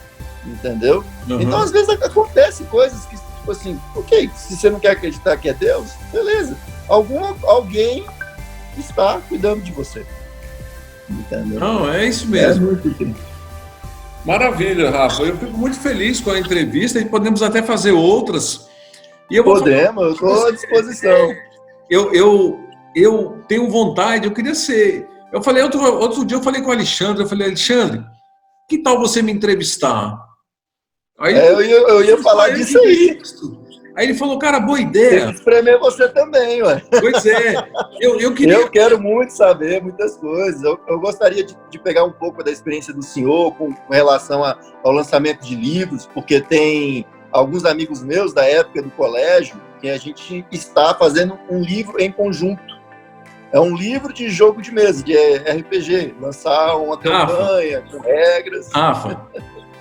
entendeu? Então, às vezes, acontecem coisas que, tipo assim, ok, se você não quer acreditar que é Deus, beleza, alguém está cuidando de você, entendeu? Não, é isso mesmo. Maravilha, Rafa, eu fico muito feliz com a entrevista e podemos até fazer outras. E eu eu estou à disposição. Eu tenho vontade, eu queria ser... Eu falei, outro dia eu falei com o Alexandre, Alexandre, que tal você me entrevistar? Aí, eu ia falar disso aí. Aí ele falou, cara, boa ideia. Tem que espremer você também, ué. Pois é. Eu quero muito saber muitas coisas. Eu gostaria de pegar um pouco da experiência do senhor com relação ao lançamento de livros, porque tem alguns amigos meus da época do colégio que a gente está fazendo um livro em conjunto. É um livro de jogo de mesa, de RPG. Lançar uma campanha com regras. Rafa,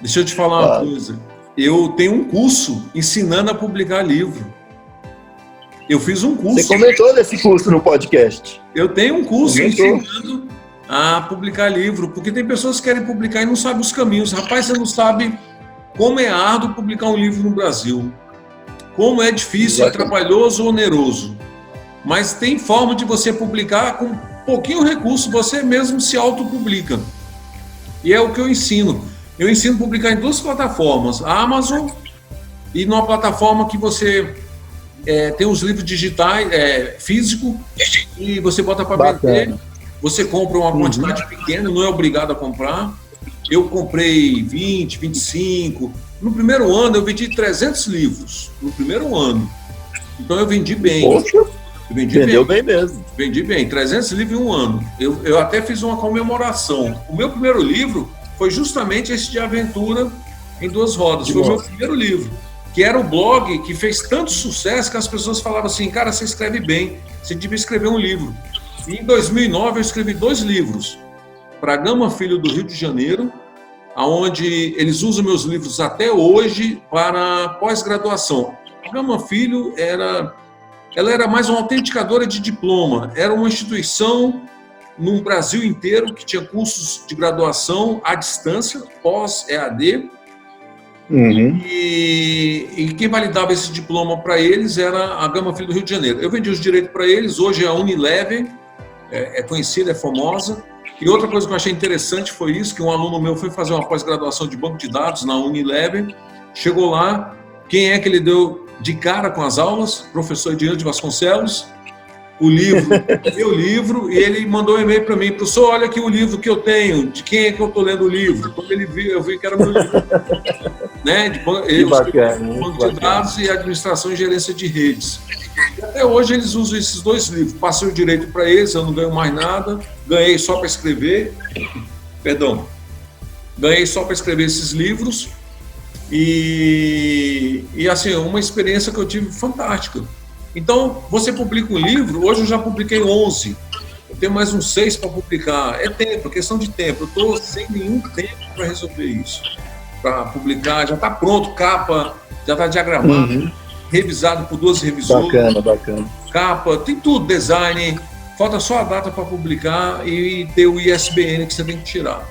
deixa eu te falar uma coisa. Eu tenho um curso ensinando a publicar livro. Eu fiz um curso. Você comentou desse curso no podcast. Eu tenho um curso ensinando a publicar livro, porque tem pessoas que querem publicar e não sabem os caminhos. Rapaz, você não sabe como é árduo publicar um livro no Brasil. Como é difícil, é trabalhoso, oneroso. Mas tem forma de você publicar com pouquinho recurso, você mesmo se autopublica. E é o que eu ensino. Eu ensino a publicar em duas plataformas, a Amazon e numa plataforma que você tem os livros digitais, físico, e você bota para vender. você compra uma quantidade pequena, não é obrigado a comprar. Eu comprei 20, 25. No primeiro ano, eu vendi 300 livros. No primeiro ano. Então, eu vendi bem. Poxa, vendeu bem mesmo. Vendi bem, 300 livros em um ano. Eu até fiz uma comemoração. O meu primeiro livro foi justamente esse de aventura em 2 rodas. Foi o meu primeiro livro, que era o blog que fez tanto sucesso que as pessoas falavam assim, cara, você escreve bem, você devia escrever um livro. E em 2009 eu escrevi 2 livros para Gama Filho do Rio de Janeiro, onde eles usam meus livros até hoje para pós-graduação. A Gama Filho ela era mais uma autenticadora de diploma, era uma instituição no Brasil inteiro que tinha cursos de graduação à distância, pós-EAD, e quem validava esse diploma para eles era a Gama Filho do Rio de Janeiro. Eu vendi os direitos para eles, hoje é a Unilever, é conhecida, é famosa. E outra coisa que eu achei interessante foi isso, que um aluno meu foi fazer uma pós-graduação de banco de dados na Unilever, chegou lá, quem é que ele deu de cara com as aulas? Professor Ediano de Vasconcelos, o livro, meu livro, e ele mandou um e-mail para mim, professor, olha aqui o livro que eu tenho, de quem é que eu estou lendo o livro? Quando ele viu, eu vi que era meu livro. Né? Banco de dados e administração e gerência de redes. E até hoje eles usam esses 2 livros. Passei o direito para eles, eu não ganho mais nada, ganhei só para escrever, ganhei só para escrever esses livros e assim, uma experiência que eu tive fantástica. Então, você publica um livro, hoje eu já publiquei 11, eu tenho mais uns 6 para publicar, é tempo, é questão de tempo, eu estou sem nenhum tempo para resolver isso, para publicar, já está pronto, capa, já está diagramado, revisado por 2 revisores, bacana. Capa, tem tudo, design, falta só a data para publicar e ter o ISBN que você tem que tirar.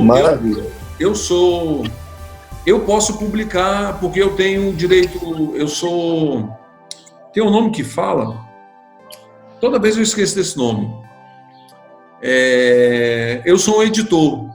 Maravilha. Eu posso publicar porque eu tenho direito, tem um nome que fala, toda vez eu esqueço desse nome. Eu sou um editor.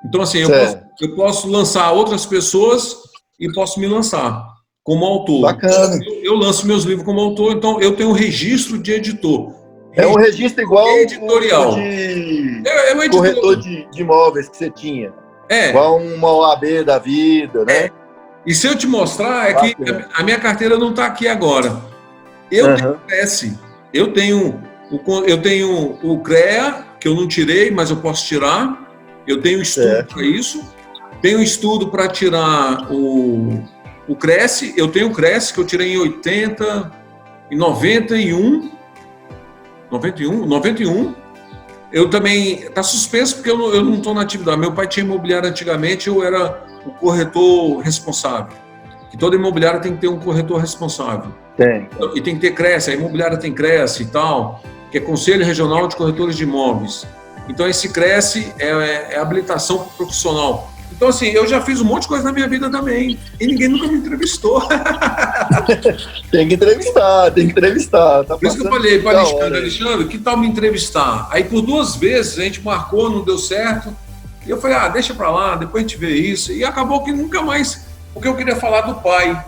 Então, assim, eu posso lançar outras pessoas e posso me lançar como autor. Bacana. Eu lanço meus livros como autor, então eu tenho um registro de editor. É um registro igual editorial. Um corretor de imóveis que você tinha. Igual uma OAB da vida, né? E se eu te mostrar, que a minha carteira não está aqui agora. Eu tenho o CRES, eu tenho o CREA, que eu não tirei, mas eu posso tirar. Eu tenho estudo para isso. Tenho estudo para tirar o CRES. Eu tenho o CRES, que eu tirei em 80, em 91. 91. Eu também, está suspenso porque eu não estou na atividade. Meu pai tinha imobiliário antigamente, eu era o corretor responsável. Que toda imobiliária tem que ter um corretor responsável. Tem. E tem que ter CRES, a imobiliária tem CRES e tal, que é Conselho Regional de Corretores de Imóveis. Então esse CRES é habilitação profissional. Então assim, eu já fiz um monte de coisa na minha vida também, e ninguém nunca me entrevistou. Tem que entrevistar. Tá, por isso que eu falei para Alexandre, que tal me entrevistar? Aí por 2 vezes a gente marcou, não deu certo, e eu falei, deixa para lá, depois a gente vê isso, e acabou que nunca mais, porque eu queria falar do pai.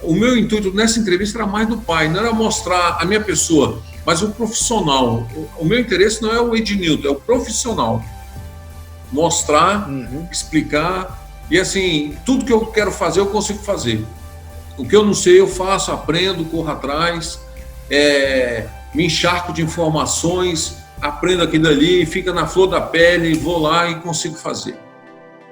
O meu intuito nessa entrevista era mais do pai, não era mostrar a minha pessoa, mas o profissional. O meu interesse não é o Ednilton, é o profissional. Mostrar, explicar, e assim, tudo que eu quero fazer, eu consigo fazer. O que eu não sei, eu faço, aprendo, corro atrás, me encharco de informações, aprendo aquilo ali, fica na flor da pele, vou lá e consigo fazer.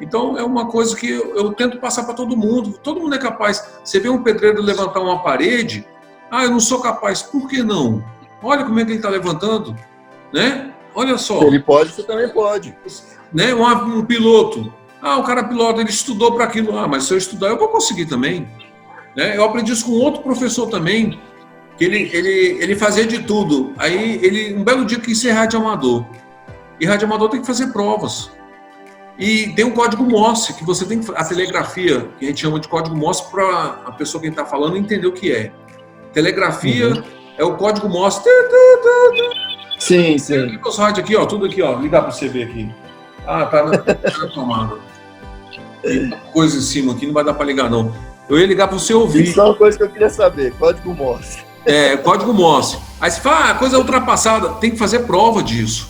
Então, é uma coisa que eu tento passar para todo mundo é capaz. Você vê um pedreiro levantar uma parede, eu não sou capaz, por que não? Olha como é que ele está levantando, né? Olha só. Ele pode, você também pode. Né? Um piloto, o cara pilota, ele estudou para aquilo, mas se eu estudar eu vou conseguir também. Né? Eu aprendi isso com outro professor também, que ele fazia de tudo. Aí um belo dia quis ser radioamador, e radioamador tem que fazer provas. E tem um código Morse, que você tem que... A telegrafia, que a gente chama de código Morse, para a pessoa que está falando entender o que é. Telegrafia é o código Morse. Sim. Tem os rádios aqui, tudo aqui, ligar para você ver aqui. Tá na tomada. Tem coisa em cima aqui, não vai dar para ligar, não. Eu ia ligar para você ouvir. Isso é uma coisa que eu queria saber, código Morse. Código Morse. Aí você fala, coisa ultrapassada, tem que fazer prova disso.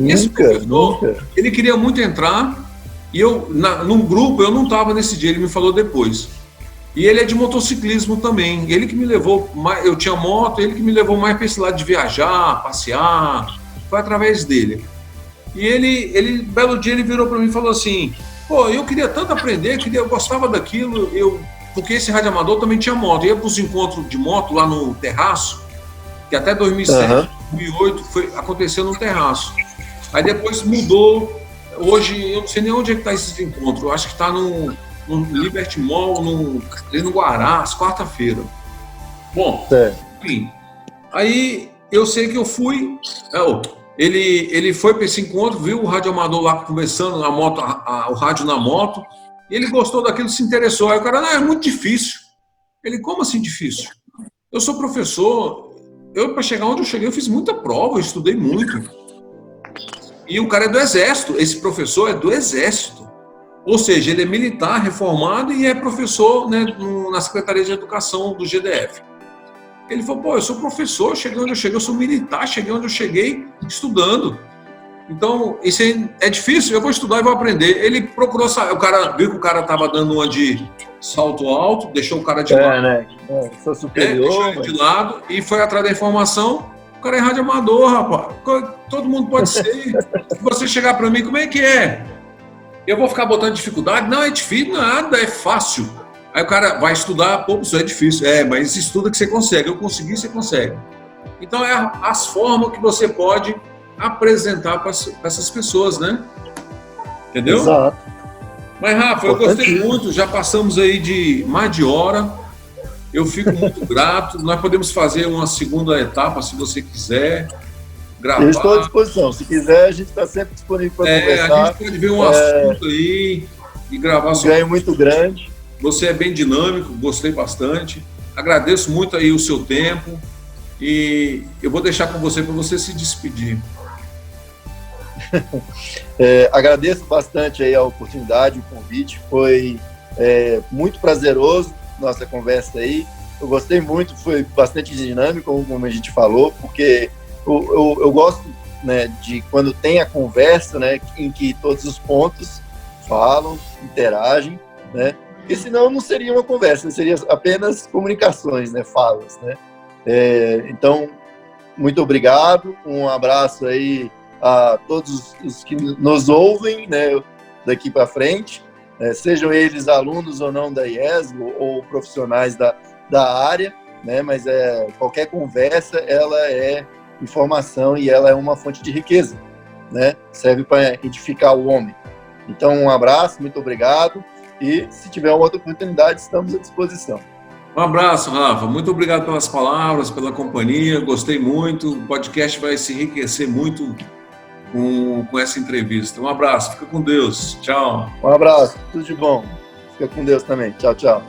Esse professor, ele queria muito entrar, e eu, num grupo, eu não estava nesse dia, ele me falou depois. E ele é de motociclismo também. Ele que me levou, eu tinha moto, ele que me levou mais para esse lado de viajar, passear. Foi através dele. E ele belo dia, ele virou para mim e falou assim, pô, eu queria tanto aprender, eu gostava daquilo, porque esse radioamador também tinha moto. Eu ia para os encontros de moto lá no terraço, que até 2007, 2008 aconteceu no terraço. Aí depois mudou. Hoje, eu não sei nem onde é que está esses encontros. Eu acho que está no Liberty Mall, ali no Guará, às quarta-feira. Bom, enfim. Aí eu sei que eu fui. Ele foi para esse encontro, viu o radioamador lá conversando na moto, o rádio na moto, e ele gostou daquilo, se interessou. Aí o cara, não, é muito difícil. Ele, como assim difícil? Eu sou professor, para chegar onde eu cheguei, eu fiz muita prova, eu estudei muito. E o cara é do Exército, esse professor é do Exército. Ou seja, ele é militar, reformado e é professor, né, na Secretaria de Educação do GDF. Ele falou, pô, eu sou professor, cheguei onde eu cheguei, eu sou militar, cheguei onde eu cheguei estudando. Então, isso é difícil, eu vou estudar e vou aprender. Ele procurou, o cara viu que o cara estava dando uma de salto alto, deixou o cara de lado. Né? Sou superior. Deixou ele de lado e foi atrás da informação. O cara é radioamador, rapaz. Todo mundo pode ser. Se você chegar para mim, como é que é? Eu vou ficar botando dificuldade? Não, é difícil, nada, é fácil. Aí o cara vai estudar, pô, isso é difícil. Mas estuda que você consegue. Eu consegui, você consegue. Então, é as formas que você pode apresentar para essas pessoas, né? Entendeu? Exato. Mas, Rafa, eu gostei muito. Já passamos aí de mais de hora. Eu fico muito grato. Nós podemos fazer uma segunda etapa, se você quiser. Gravar. Eu estou à disposição. Se quiser, a gente está sempre disponível para conversar. A gente pode ver um assunto aí e gravar sobre. Um ganho muito grande. Você é bem dinâmico, gostei bastante. Agradeço muito aí o seu tempo e eu vou deixar com você para você se despedir. Agradeço bastante aí a oportunidade, o convite. Foi muito prazeroso nossa conversa aí. Eu gostei muito, foi bastante dinâmico, como a gente falou, porque eu gosto, né, de quando tem a conversa, né, em que todos os pontos falam, interagem, né? Porque senão não seria uma conversa, seria apenas comunicações, né, falas, né? Então, muito obrigado, um abraço aí a todos os que nos ouvem, né, daqui para frente, sejam eles alunos ou não da IESGO ou profissionais da área, né, mas qualquer conversa, ela é informação e ela é uma fonte de riqueza, né, serve para edificar o homem. Então, um abraço, muito obrigado, e se tiver uma outra oportunidade, estamos à disposição. Um abraço, Rafa. Muito obrigado pelas palavras, pela companhia. Gostei muito. O podcast vai se enriquecer muito com essa entrevista. Um abraço. Fica com Deus. Tchau. Um abraço. Tudo de bom. Fica com Deus também. Tchau, tchau.